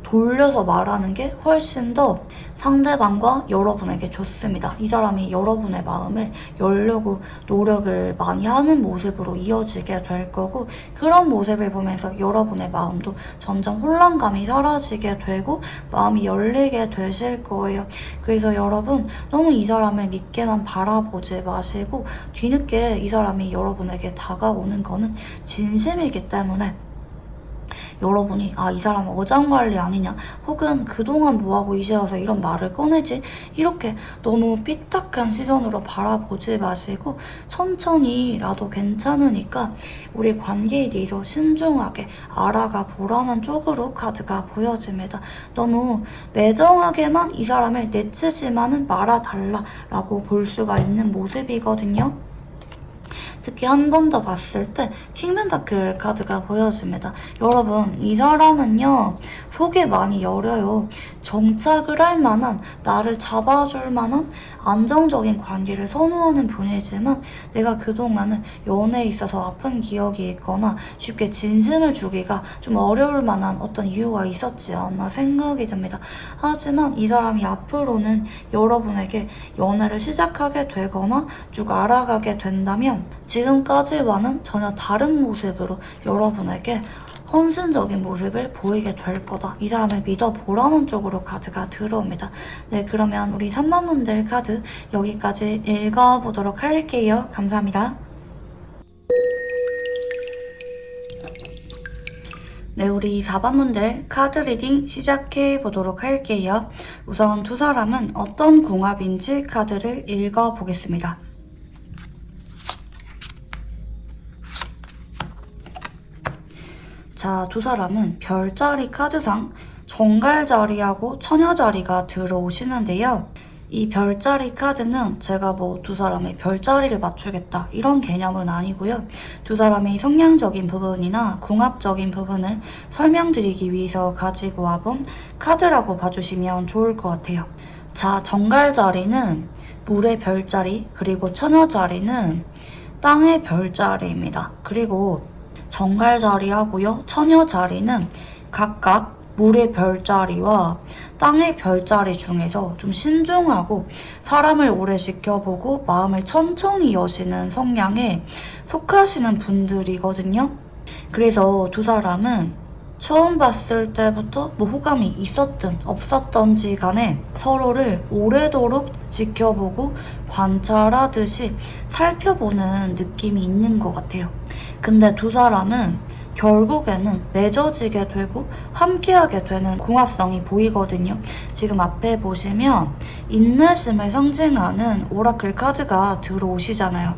돌려서 말하는 게 훨씬 더 상대방과 여러분에게 좋습니다. 이 사람이 여러분의 마음을 열려고 노력을 많이 하는 모습으로 이어지게 될 거고, 그런 모습을 보면서 여러분의 마음도 점점 혼란감이 사라지게 되고 마음이 열리게 되실 거예요. 그래서 여러분, 너무 이 사람을 믿게만 바라보지 마시고 뒤늦게 이 사람이 여러분에게 다가오는 거는 진심이기 때문에 여러분이 이 사람은 어장관리 아니냐, 혹은 그동안 뭐하고 이제 와서 이런 말을 꺼내지, 이렇게 너무 삐딱한 시선으로 바라보지 마시고 천천히라도 괜찮으니까 우리 관계에 대해서 신중하게 알아가 보라는 쪽으로 카드가 보여집니다. 너무 매정하게만 이 사람을 내치지만은 말아달라라고 볼 수가 있는 모습이거든요. 특히 한 번 더 봤을 때 킹맨다클 카드가 보여집니다. 여러분, 이 사람은요, 속이 많이 여려요. 정착을 할 만한, 나를 잡아줄 만한 안정적인 관계를 선호하는 분이지만 내가 그동안은 연애에 있어서 아픈 기억이 있거나 쉽게 진심을 주기가 좀 어려울 만한 어떤 이유가 있었지 않나 생각이 듭니다. 하지만 이 사람이 앞으로는 여러분에게 연애를 시작하게 되거나 쭉 알아가게 된다면 지금까지와는 전혀 다른 모습으로 여러분에게 헌신적인 모습을 보이게 될 거다, 이 사람을 믿어보라는 쪽으로 카드가 들어옵니다. 네, 그러면 우리 3번 분들 카드 여기까지 읽어보도록 할게요. 감사합니다. 네, 우리 4번 분들 카드 리딩 시작해 보도록 할게요. 우선 두 사람은 어떤 궁합인지 카드를 읽어보겠습니다. 자, 두 사람은 별자리 카드상 정갈자리하고 처녀자리가 들어오시는데요. 이 별자리 카드는 제가 두 사람의 별자리를 맞추겠다 이런 개념은 아니고요. 두 사람의 성향적인 부분이나 궁합적인 부분을 설명드리기 위해서 가지고 와본 카드라고 봐주시면 좋을 것 같아요. 자, 정갈자리는 물의 별자리, 그리고 처녀자리는 땅의 별자리입니다. 그리고 정갈자리하고요, 처녀자리는 각각 물의 별자리와 땅의 별자리 중에서 좀 신중하고 사람을 오래 지켜보고 마음을 천천히 여시는 성향에 속하시는 분들이거든요. 그래서 두 사람은 처음 봤을 때부터 호감이 있었든 없었던지 간에 서로를 오래도록 지켜보고 관찰하듯이 살펴보는 느낌이 있는 것 같아요. 근데 두 사람은 결국에는 맺어지게 되고 함께하게 되는 궁합성이 보이거든요. 지금 앞에 보시면 인내심을 상징하는 오라클 카드가 들어오시잖아요.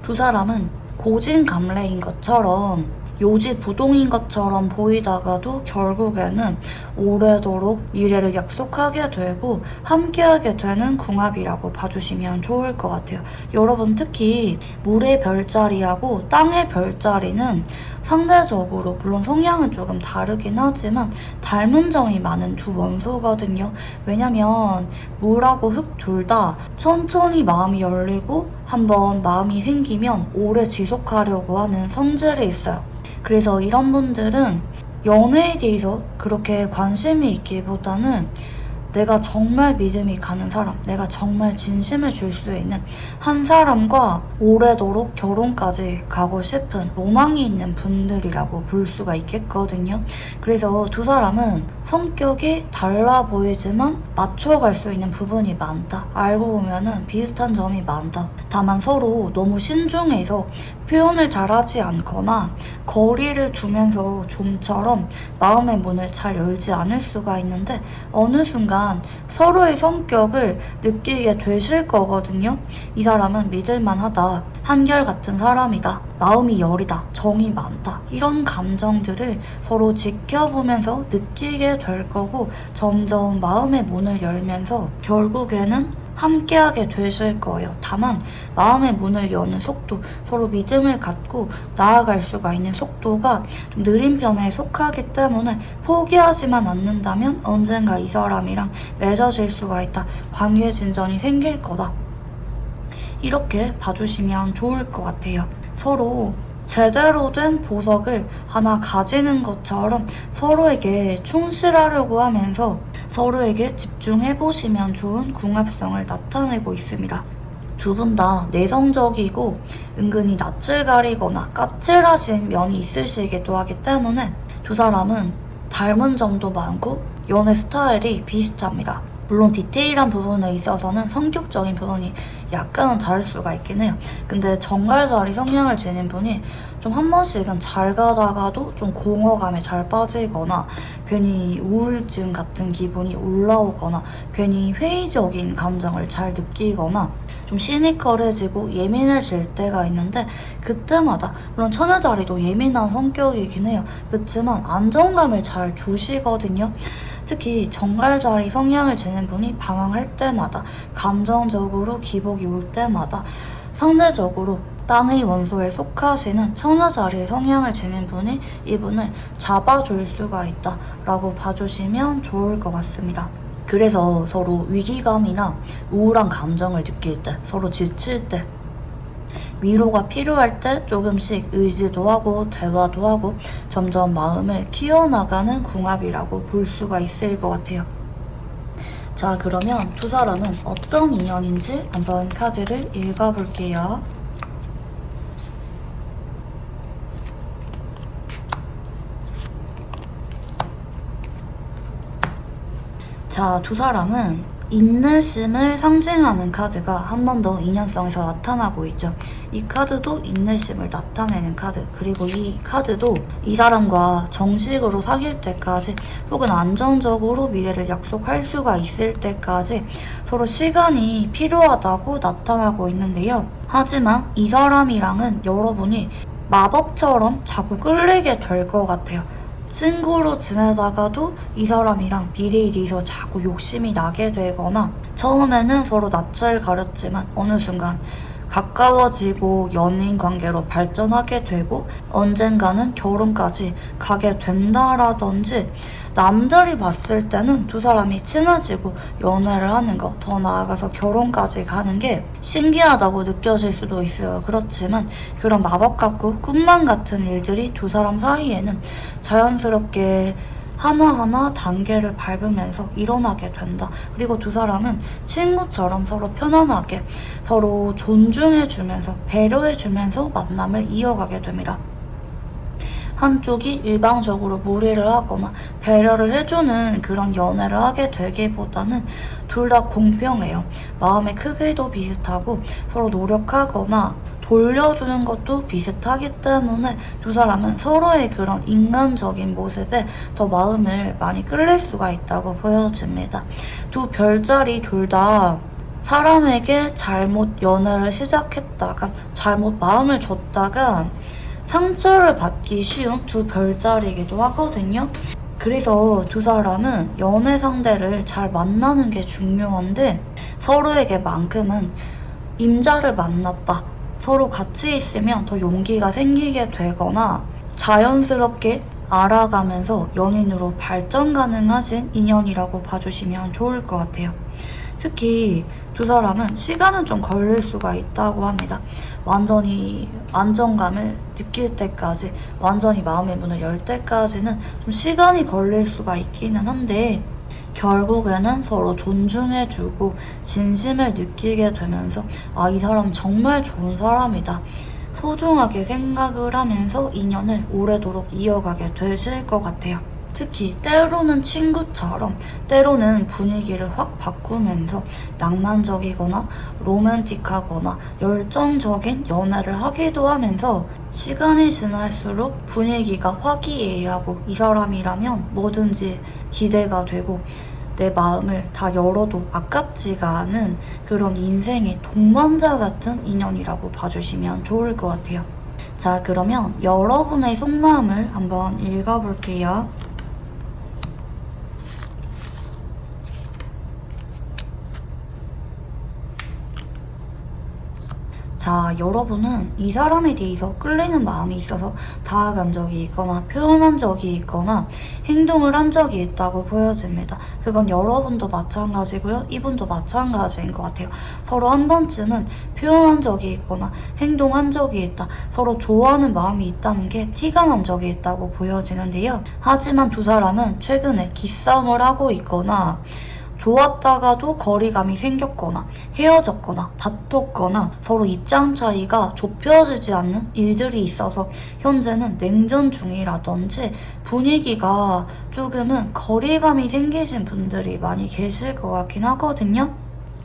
두 사람은 고진감래인 것처럼 요지부동인 것처럼 보이다가도 결국에는 오래도록 미래를 약속하게 되고 함께하게 되는 궁합이라고 봐주시면 좋을 것 같아요. 여러분, 특히 물의 별자리하고 땅의 별자리는 상대적으로 물론 성향은 조금 다르긴 하지만 닮은 점이 많은 두 원소거든요. 왜냐면 물하고 흙 둘 다 천천히 마음이 열리고 한번 마음이 생기면 오래 지속하려고 하는 성질이 있어요. 그래서 이런 분들은 연애에 대해서 그렇게 관심이 있기보다는 내가 정말 믿음이 가는 사람, 내가 정말 진심을 줄 수 있는 한 사람과 오래도록 결혼까지 가고 싶은 로망이 있는 분들이라고 볼 수가 있겠거든요. 그래서 두 사람은 성격이 달라 보이지만 맞춰갈 수 있는 부분이 많다. 알고 보면은 비슷한 점이 많다. 다만 서로 너무 신중해서 표현을 잘하지 않거나 거리를 두면서 좀처럼 마음의 문을 잘 열지 않을 수가 있는데 어느 순간 서로의 성격을 느끼게 되실 거거든요. 이 사람은 믿을만하다. 한결같은 사람이다. 마음이 여리다. 정이 많다. 이런 감정들을 서로 지켜보면서 느끼게 될 거고 점점 마음의 문을 열면서 결국에는 함께하게 되실 거예요. 다만 마음의 문을 여는 속도, 서로 믿음을 갖고 나아갈 수가 있는 속도가 좀 느린 편에 속하기 때문에 포기하지만 않는다면 언젠가 이 사람이랑 맺어질 수가 있다. 관계 진전이 생길 거다. 이렇게 봐주시면 좋을 것 같아요. 서로 제대로 된 보석을 하나 가지는 것처럼 서로에게 충실하려고 하면서 서로에게 집중해보시면 좋은 궁합성을 나타내고 있습니다. 두 분 다 내성적이고 은근히 낯을 가리거나 까칠하신 면이 있으시기도 하기 때문에 두 사람은 닮은 점도 많고 연애 스타일이 비슷합니다. 물론 디테일한 부분에 있어서는 성격적인 부분이 약간은 다를 수가 있긴 해요. 근데 정갈자리 성향을 지닌 분이 좀 한 번씩은 잘 가다가도 좀 공허감에 잘 빠지거나 괜히 우울증 같은 기분이 올라오거나 괜히 회의적인 감정을 잘 느끼거나 좀 시니컬해지고 예민해질 때가 있는데 그때마다 물론 처녀자리도 예민한 성격이긴 해요. 그렇지만 안정감을 잘 주시거든요. 특히 정갈자리 성향을 지닌 분이 방황할 때마다 감정적으로 기복이 올 때마다 상대적으로 땅의 원소에 속하시는 처녀자리의 성향을 지닌 분이 이분을 잡아줄 수가 있다 라고 봐주시면 좋을 것 같습니다. 그래서 서로 위기감이나 우울한 감정을 느낄 때, 서로 지칠 때, 위로가 필요할 때 조금씩 의지도 하고 대화도 하고 점점 마음을 키워나가는 궁합이라고 볼 수가 있을 것 같아요. 자, 그러면 두 사람은 어떤 인연인지 한번 카드를 읽어볼게요. 자, 두 사람은 인내심을 상징하는 카드가 한 번 더 인연성에서 나타나고 있죠. 이 카드도 인내심을 나타내는 카드. 그리고 이 카드도 이 사람과 정식으로 사귈 때까지 혹은 안정적으로 미래를 약속할 수가 있을 때까지 서로 시간이 필요하다고 나타나고 있는데요. 하지만 이 사람이랑은 여러분이 마법처럼 자꾸 끌리게 될 것 같아요. 친구로 지내다가도 이 사람이랑 미래에 대해서 자꾸 욕심이 나게 되거나 처음에는 서로 낯을 가렸지만 어느 순간 가까워지고 연인 관계로 발전하게 되고 언젠가는 결혼까지 가게 된다라든지 남들이 봤을 때는 두 사람이 친해지고 연애를 하는 거, 더 나아가서 결혼까지 가는 게 신기하다고 느껴질 수도 있어요. 그렇지만 그런 마법 같고 꿈만 같은 일들이 두 사람 사이에는 자연스럽게 하나하나 단계를 밟으면서 일어나게 된다. 그리고 두 사람은 친구처럼 서로 편안하게 서로 존중해주면서 배려해주면서 만남을 이어가게 됩니다. 한쪽이 일방적으로 무리를 하거나 배려를 해주는 그런 연애를 하게 되기보다는 둘 다 공평해요. 마음의 크기도 비슷하고 서로 노력하거나 돌려주는 것도 비슷하기 때문에 두 사람은 서로의 그런 인간적인 모습에 더 마음을 많이 끌릴 수가 있다고 보여집니다. 두 별자리 둘 다 사람에게 잘못 연애를 시작했다가 잘못 마음을 줬다가 상처를 받기 쉬운 두 별자리이기도 하거든요. 그래서 두 사람은 연애 상대를 잘 만나는 게 중요한데 서로에게만큼은 임자를 만났다. 서로 같이 있으면 더 용기가 생기게 되거나 자연스럽게 알아가면서 연인으로 발전 가능하신 인연이라고 봐주시면 좋을 것 같아요. 특히 두 사람은 시간은 좀 걸릴 수가 있다고 합니다. 완전히 안정감을 느낄 때까지, 완전히 마음의 문을 열 때까지는 좀 시간이 걸릴 수가 있기는 한데, 결국에는 서로 존중해주고 진심을 느끼게 되면서 아, 이 사람 정말 좋은 사람이다, 소중하게 생각을 하면서 인연을 오래도록 이어가게 되실 것 같아요. 특히 때로는 친구처럼, 때로는 분위기를 확 바꾸면서 낭만적이거나 로맨틱하거나 열정적인 연애를 하기도 하면서 시간이 지날수록 분위기가 화기애애하고 이 사람이라면 뭐든지 기대가 되고 내 마음을 다 열어도 아깝지가 않은 그런 인생의 동반자 같은 인연이라고 봐주시면 좋을 것 같아요. 자, 그러면 여러분의 속마음을 한번 읽어볼게요. 자, 여러분은 이 사람에 대해서 끌리는 마음이 있어서 다가간 적이 있거나 표현한 적이 있거나 행동을 한 적이 있다고 보여집니다. 그건 여러분도 마찬가지고요. 이분도 마찬가지인 것 같아요. 서로 한 번쯤은 표현한 적이 있거나 행동한 적이 있다. 서로 좋아하는 마음이 있다는 게 티가 난 적이 있다고 보여지는데요. 하지만 두 사람은 최근에 기싸움을 하고 있거나 좋았다가도 거리감이 생겼거나 헤어졌거나 다퉜거나 서로 입장 차이가 좁혀지지 않는 일들이 있어서 현재는 냉전 중이라든지 분위기가 조금은 거리감이 생기신 분들이 많이 계실 것 같긴 하거든요.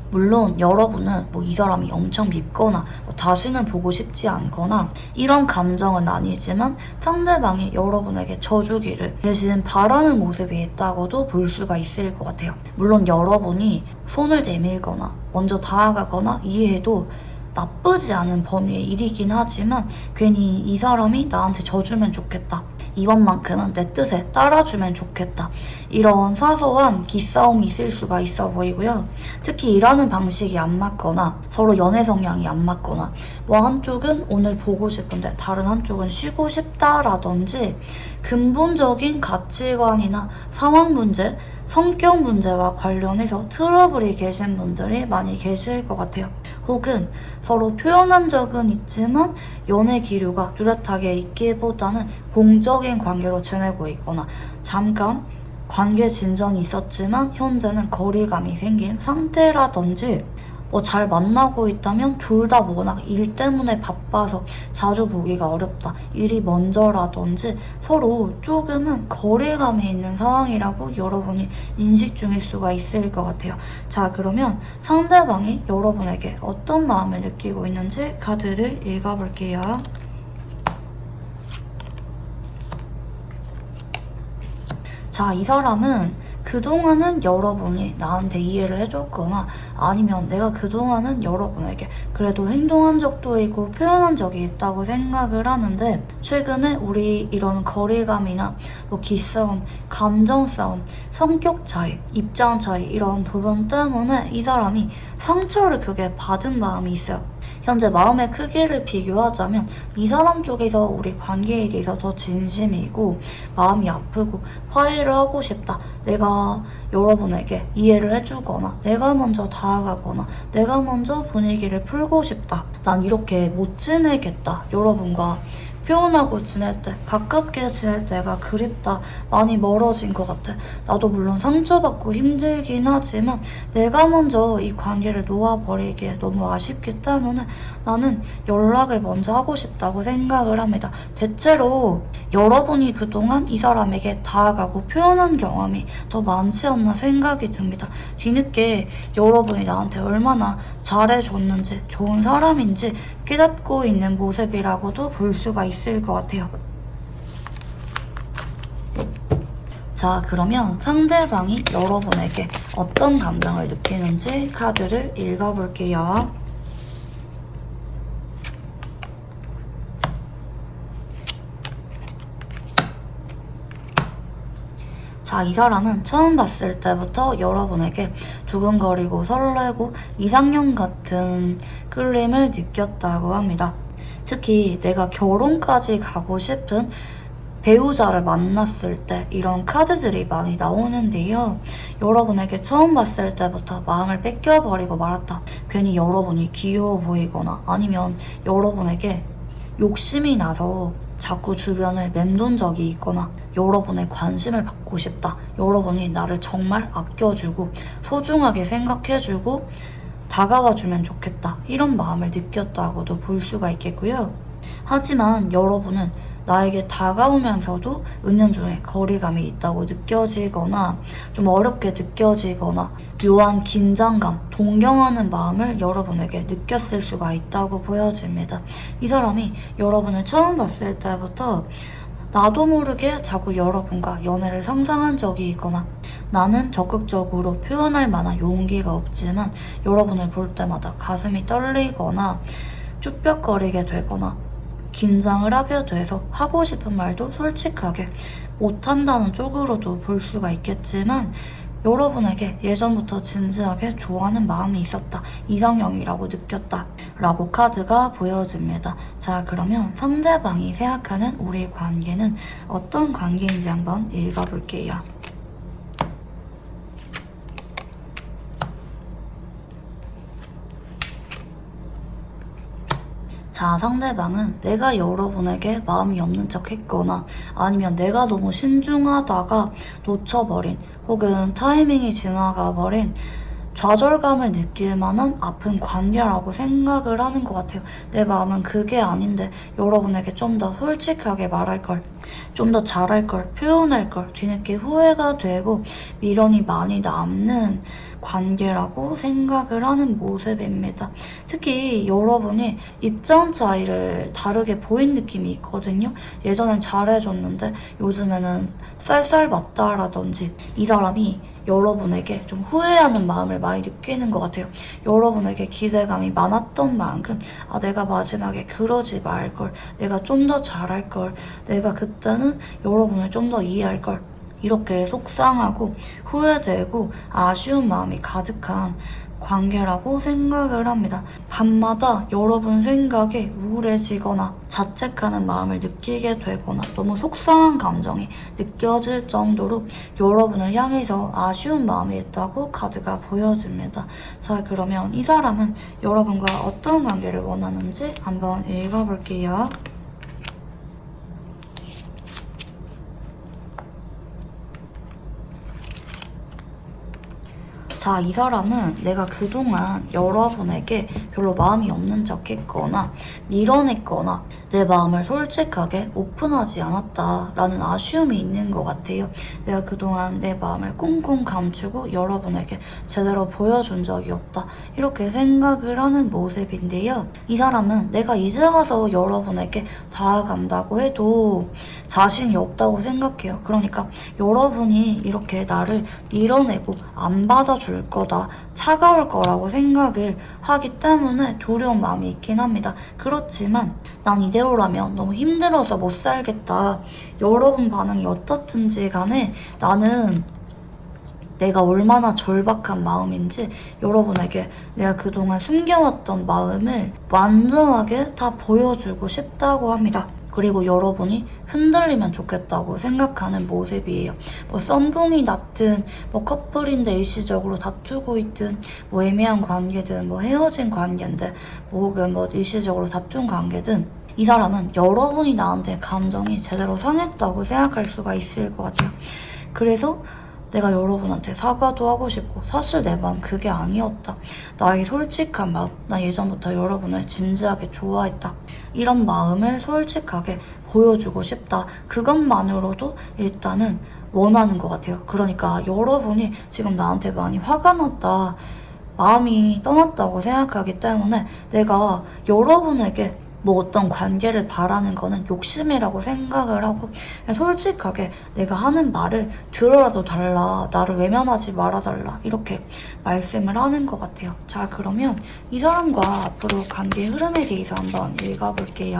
물론 여러분은 이 사람이 엄청 밉거나 다시는 보고 싶지 않거나 이런 감정은 아니지만 상대방이 여러분에게 져주기를 대신 바라는 모습이 있다고도 볼 수가 있을 것 같아요. 물론 여러분이 손을 내밀거나 먼저 다가가거나 이해해도 나쁘지 않은 범위의 일이긴 하지만 괜히 이 사람이 나한테 져주면 좋겠다, 이번만큼은 내 뜻에 따라주면 좋겠다, 이런 사소한 기싸움이 있을 수가 있어 보이고요. 특히 일하는 방식이 안 맞거나 서로 연애 성향이 안 맞거나 한쪽은 오늘 보고 싶은데 다른 한쪽은 쉬고 싶다라든지 근본적인 가치관이나 상황 문제, 성격 문제와 관련해서 트러블이 계신 분들이 많이 계실 것 같아요. 혹은 서로 표현한 적은 있지만 연애 기류가 뚜렷하게 있기보다는 공적인 관계로 지내고 있거나 잠깐 관계 진전이 있었지만 현재는 거리감이 생긴 상태라든지 잘 만나고 있다면 둘 다 워낙 일 때문에 바빠서 자주 보기가 어렵다, 일이 먼저라든지 서로 조금은 거리감이 있는 상황이라고 여러분이 인식 중일 수가 있을 것 같아요. 자, 그러면 상대방이 여러분에게 어떤 마음을 느끼고 있는지 카드를 읽어볼게요. 자, 이 사람은 그동안은 여러분이 나한테 이해를 해줬거나 아니면 내가 그동안은 여러분에게 그래도 행동한 적도 있고 표현한 적이 있다고 생각을 하는데 최근에 우리 이런 거리감이나 기싸움, 감정 싸움, 성격 차이, 입장 차이 이런 부분 때문에 이 사람이 상처를 크게 받은 마음이 있어요. 현재 마음의 크기를 비교하자면 이 사람 쪽에서 우리 관계에 대해서 더 진심이고 마음이 아프고 화해를 하고 싶다, 내가 여러분에게 이해를 해주거나 내가 먼저 다가가거나 내가 먼저 분위기를 풀고 싶다, 난 이렇게 못 지내겠다, 여러분과 표현하고 지낼 때, 가깝게 지낼 때가 그립다, 많이 멀어진 것 같아, 나도 물론 상처받고 힘들긴 하지만 내가 먼저 이 관계를 놓아버리기에 너무 아쉽기 때문에 나는 연락을 먼저 하고 싶다고 생각을 합니다. 대체로 여러분이 그동안 이 사람에게 다가가고 표현한 경험이 더 많지 않나 생각이 듭니다. 뒤늦게 여러분이 나한테 얼마나 잘해줬는지, 좋은 사람인지 깨닫고 있는 모습이라고도 볼 수가 있을 것 같아요. 자, 그러면 상대방이 여러분에게 어떤 감정을 느끼는지 카드를 읽어볼게요. 자, 이 사람은 처음 봤을 때부터 여러분에게 두근거리고 설레고 이상형 같은 끌림을 느꼈다고 합니다. 특히 내가 결혼까지 가고 싶은 배우자를 만났을 때 이런 카드들이 많이 나오는데요. 여러분에게 처음 봤을 때부터 마음을 뺏겨버리고 말았다. 괜히 여러분이 귀여워 보이거나 아니면 여러분에게 욕심이 나서 자꾸 주변을 맴돈 적이 있거나 여러분의 관심을 받고 싶다. 여러분이 나를 정말 아껴주고 소중하게 생각해주고 다가와주면 좋겠다. 이런 마음을 느꼈다고도 볼 수가 있겠고요. 하지만 여러분은 나에게 다가오면서도 은연중에 거리감이 있다고 느껴지거나 좀 어렵게 느껴지거나 묘한 긴장감, 동경하는 마음을 여러분에게 느꼈을 수가 있다고 보여집니다. 이 사람이 여러분을 처음 봤을 때부터 나도 모르게 자꾸 여러분과 연애를 상상한 적이 있거나 나는 적극적으로 표현할 만한 용기가 없지만 여러분을 볼 때마다 가슴이 떨리거나 쭈뼛거리게 되거나 긴장을 하게 돼서 하고 싶은 말도 솔직하게 못한다는 쪽으로도 볼 수가 있겠지만 여러분에게 예전부터 진지하게 좋아하는 마음이 있었다. 이상형이라고 느꼈다. 라고 카드가 보여집니다. 자, 그러면 상대방이 생각하는 우리 관계는 어떤 관계인지 한번 읽어볼게요. 자, 상대방은 내가 여러분에게 마음이 없는 척 했거나 아니면 내가 너무 신중하다가 놓쳐버린 혹은 타이밍이 지나가 버린 좌절감을 느낄 만한 아픈 관계라고 생각을 하는 것 같아요. 내 마음은 그게 아닌데 여러분에게 좀 더 솔직하게 말할 걸, 좀 더 잘할 걸, 표현할 걸 뒤늦게 후회가 되고 미련이 많이 남는 관계라고 생각을 하는 모습입니다. 특히 여러분이 입장 차이를 다르게 보인 느낌이 있거든요. 예전엔 잘해줬는데 요즘에는 쌀쌀 맞다라든지 이 사람이 여러분에게 좀 후회하는 마음을 많이 느끼는 것 같아요. 여러분에게 기대감이 많았던 만큼 내가 마지막에 그러지 말걸, 내가 좀 더 잘할걸, 내가 그때는 여러분을 좀 더 이해할걸 이렇게 속상하고 후회되고 아쉬운 마음이 가득한 관계라고 생각을 합니다. 밤마다 여러분 생각에 우울해지거나 자책하는 마음을 느끼게 되거나 너무 속상한 감정이 느껴질 정도로 여러분을 향해서 아쉬운 마음이 있다고 카드가 보여집니다. 자, 그러면 이 사람은 여러분과 어떤 관계를 원하는지 한번 읽어볼게요. 자, 이 사람은 내가 그동안 여러분에게 별로 마음이 없는 척 했거나 밀어냈거나 내 마음을 솔직하게 오픈하지 않았다라는 아쉬움이 있는 것 같아요. 내가 그동안 내 마음을 꽁꽁 감추고 여러분에게 제대로 보여준 적이 없다. 이렇게 생각을 하는 모습인데요. 이 사람은 내가 이제 와서 여러분에게 다가간다고 해도 자신이 없다고 생각해요. 그러니까 여러분이 이렇게 나를 밀어내고 안 받아줄 거다, 차가울 거라고 생각을 하기 때문에 두려운 마음이 있긴 합니다. 그렇지만 난 이대로라면 너무 힘들어서 못 살겠다. 여러분 반응이 어떻든지 간에 나는 내가 얼마나 절박한 마음인지 여러분에게 내가 그동안 숨겨왔던 마음을 완전하게 다 보여주고 싶다고 합니다. 그리고 여러분이 흔들리면 좋겠다고 생각하는 모습이에요. 뭐 썸붕이 났든 뭐 커플인데 일시적으로 다투고 있든 뭐 애매한 관계든 뭐 헤어진 관계인데 뭐 혹은 뭐 일시적으로 다툰 관계든 이 사람은 여러분이 나한테 감정이 제대로 상했다고 생각할 수가 있을 것 같아요. 그래서 내가 여러분한테 사과도 하고 싶고 사실 내 마음 그게 아니었다. 나의 솔직한 마음, 나 예전부터 여러분을 진지하게 좋아했다. 이런 마음을 솔직하게 보여주고 싶다. 그것만으로도 일단은 원하는 것 같아요. 그러니까 여러분이 지금 나한테 많이 화가 났다, 마음이 떠났다고 생각하기 때문에 내가 여러분에게 뭐 어떤 관계를 바라는 거는 욕심이라고 생각을 하고 솔직하게 내가 하는 말을 들어라도 달라, 나를 외면하지 말아달라 이렇게 말씀을 하는 것 같아요. 자, 그러면 이 사람과 앞으로 관계 흐름에 대해서 한번 읽어볼게요.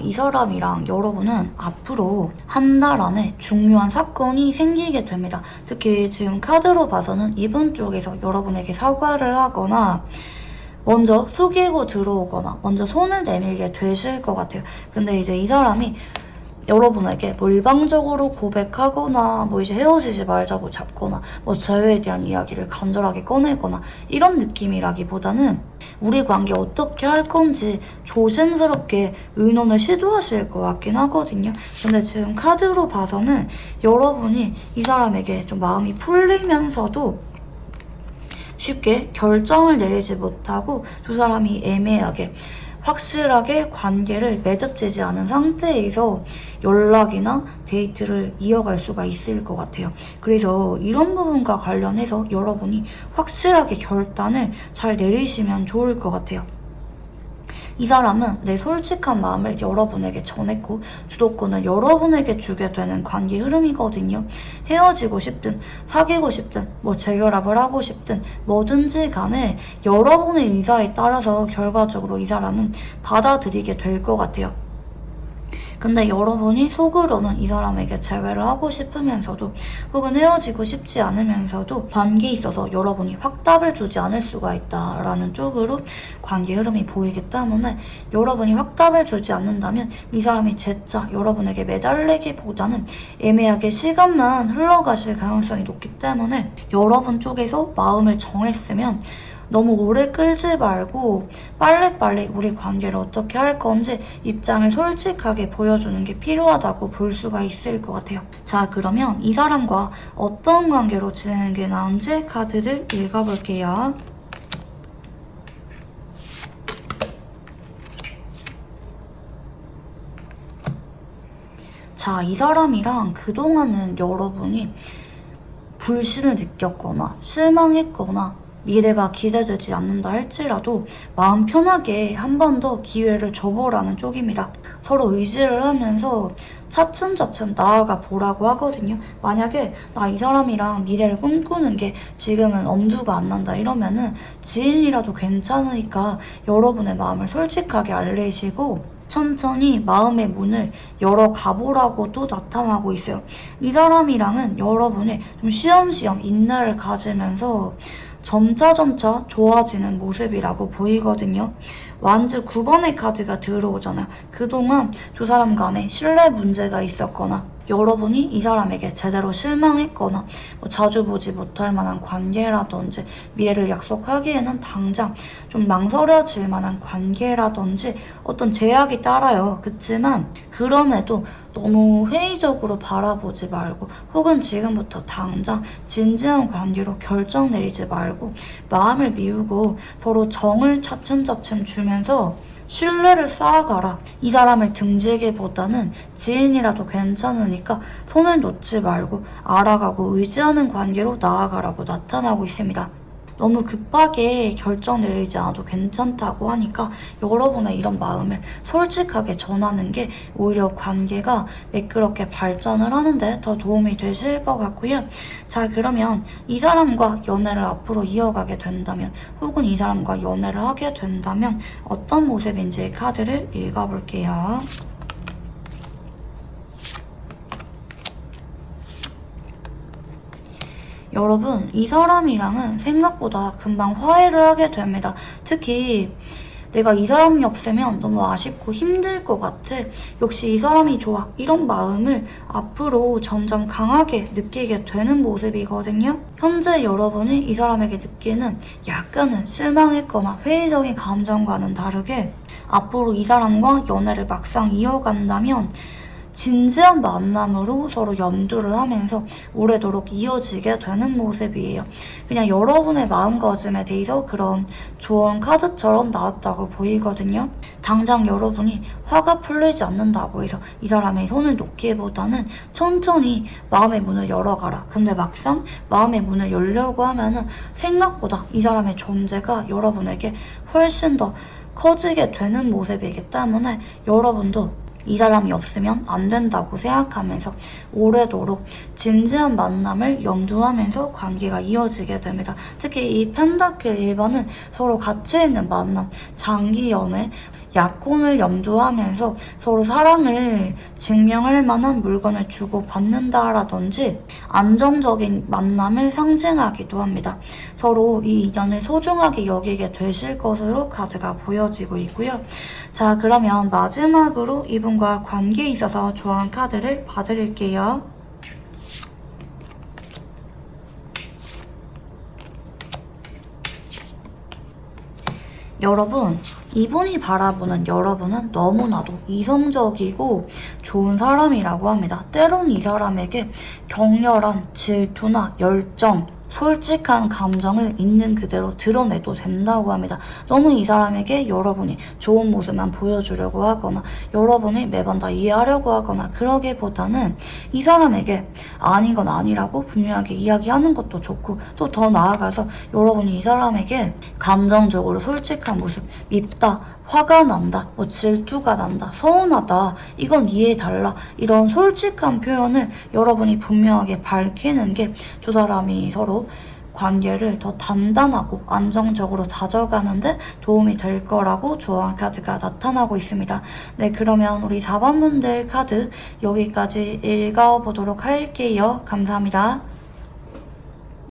이 사람이랑 여러분은 앞으로 한 달 안에 중요한 사건이 생기게 됩니다. 특히 지금 카드로 봐서는 이분 쪽에서 여러분에게 사과를 하거나 먼저 속이고 들어오거나 먼저 손을 내밀게 되실 것 같아요. 근데 이제 이 사람이 여러분에게 뭐 일방적으로 고백하거나 뭐 이제 헤어지지 말자고 잡거나 뭐 재회에 대한 이야기를 간절하게 꺼내거나 이런 느낌이라기보다는 우리 관계 어떻게 할 건지 조심스럽게 의논을 시도하실 것 같긴 하거든요. 근데 지금 카드로 봐서는 여러분이 이 사람에게 좀 마음이 풀리면서도 쉽게 결정을 내리지 못하고 두 사람이 애매하게 확실하게 관계를 맺어지지 않은 상태에서 연락이나 데이트를 이어갈 수가 있을 것 같아요. 그래서 이런 부분과 관련해서 여러분이 확실하게 결단을 잘 내리시면 좋을 것 같아요. 이 사람은 내 솔직한 마음을 여러분에게 전했고 주도권을 여러분에게 주게 되는 관계 흐름이거든요. 헤어지고 싶든 사귀고 싶든 뭐 재결합을 하고 싶든 뭐든지 간에 여러분의 의사에 따라서 결과적으로 이 사람은 받아들이게 될 것 같아요. 근데 여러분이 속으로는 이 사람에게 재회를 하고 싶으면서도 혹은 헤어지고 싶지 않으면서도 관계에 있어서 여러분이 확답을 주지 않을 수가 있다라는 쪽으로 관계 흐름이 보이기 때문에 여러분이 확답을 주지 않는다면 이 사람이 재차 여러분에게 매달리기보다는 애매하게 시간만 흘러가실 가능성이 높기 때문에 여러분 쪽에서 마음을 정했으면 너무 오래 끌지 말고 빨리빨리 우리 관계를 어떻게 할 건지 입장을 솔직하게 보여주는 게 필요하다고 볼 수가 있을 것 같아요. 자, 그러면 이 사람과 어떤 관계로 지내는 게 나은지 카드를 읽어볼게요. 자, 이 사람이랑 그동안은 여러분이 불신을 느꼈거나 실망했거나 미래가 기대되지 않는다 할지라도 마음 편하게 한 번 더 기회를 줘보라는 쪽입니다. 서로 의지를 하면서 차츰차츰 나아가 보라고 하거든요. 만약에 나 이 사람이랑 미래를 꿈꾸는 게 지금은 엄두가 안 난다 이러면은 지인이라도 괜찮으니까 여러분의 마음을 솔직하게 알리시고 천천히 마음의 문을 열어 가보라고도 나타나고 있어요. 이 사람이랑은 여러분이 좀 쉬엄쉬엄 인내를 가지면서 점차점차 좋아지는 모습이라고 보이거든요. 완즈 9번의 카드가 들어오잖아요. 그동안 두 사람 간에 신뢰 문제가 있었거나 여러분이 이 사람에게 제대로 실망했거나 뭐 자주 보지 못할 만한 관계라든지 미래를 약속하기에는 당장 좀 망설여질 만한 관계라든지 어떤 제약이 따라요. 그치만 그럼에도 너무 회의적으로 바라보지 말고 혹은 지금부터 당장 진지한 관계로 결정 내리지 말고 마음을 미우고 서로 정을 차츰차츰 주면서 신뢰를 쌓아가라. 이 사람을 등지기보다는 지인이라도 괜찮으니까 손을 놓지 말고 알아가고 의지하는 관계로 나아가라고 나타나고 있습니다. 너무 급하게 결정 내리지 않아도 괜찮다고 하니까 여러분의 이런 마음을 솔직하게 전하는 게 오히려 관계가 매끄럽게 발전을 하는데 더 도움이 되실 것 같고요. 자, 그러면 이 사람과 연애를 앞으로 이어가게 된다면 혹은 이 사람과 연애를 하게 된다면 어떤 모습인지 카드를 읽어볼게요. 여러분, 이 사람이랑은 생각보다 금방 화해를 하게 됩니다. 특히 내가 이 사람이 없으면 너무 아쉽고 힘들 것 같아. 역시 이 사람이 좋아. 이런 마음을 앞으로 점점 강하게 느끼게 되는 모습이거든요. 현재 여러분이 이 사람에게 느끼는 약간은 실망했거나 회의적인 감정과는 다르게 앞으로 이 사람과 연애를 막상 이어간다면 진지한 만남으로 서로 염두를 하면서 오래도록 이어지게 되는 모습이에요. 그냥 여러분의 마음가짐에 대해서 그런 조언 카드처럼 나왔다고 보이거든요. 당장 여러분이 화가 풀리지 않는다고 해서 이 사람의 손을 놓기보다는 천천히 마음의 문을 열어가라. 근데 막상 마음의 문을 열려고 하면은 생각보다 이 사람의 존재가 여러분에게 훨씬 더 커지게 되는 모습이기 때문에 여러분도 이 사람이 없으면 안 된다고 생각하면서 오래도록 진지한 만남을 염두하면서 관계가 이어지게 됩니다. 특히 이 펜타클 1번은 서로 가치 있는 만남, 장기 연애, 약혼을 염두하면서 서로 사랑을 증명할 만한 물건을 주고받는다라든지 안정적인 만남을 상징하기도 합니다. 서로 이 인연을 소중하게 여기게 되실 것으로 카드가 보여지고 있고요. 자, 그러면 마지막으로 이분과 관계에 있어서 조언 카드를 봐드릴게요. 여러분, 이분이 바라보는 여러분은 너무나도 이성적이고 좋은 사람이라고 합니다. 때론 이 사람에게 격렬한 질투나 열정, 솔직한 감정을 있는 그대로 드러내도 된다고 합니다. 너무 이 사람에게 여러분이 좋은 모습만 보여주려고 하거나 여러분이 매번 다 이해하려고 하거나 그러기보다는 이 사람에게 아닌 건 아니라고 분명하게 이야기하는 것도 좋고 또 더 나아가서 여러분이 이 사람에게 감정적으로 솔직한 모습, 밉다, 화가 난다, 뭐 질투가 난다, 서운하다, 이건 이해해달라, 이런 솔직한 표현을 여러분이 분명하게 밝히는 게 두 사람이 서로 관계를 더 단단하고 안정적으로 다져가는데 도움이 될 거라고 조언 카드가 나타나고 있습니다. 네, 그러면 우리 4번 분들 카드 여기까지 읽어보도록 할게요. 감사합니다.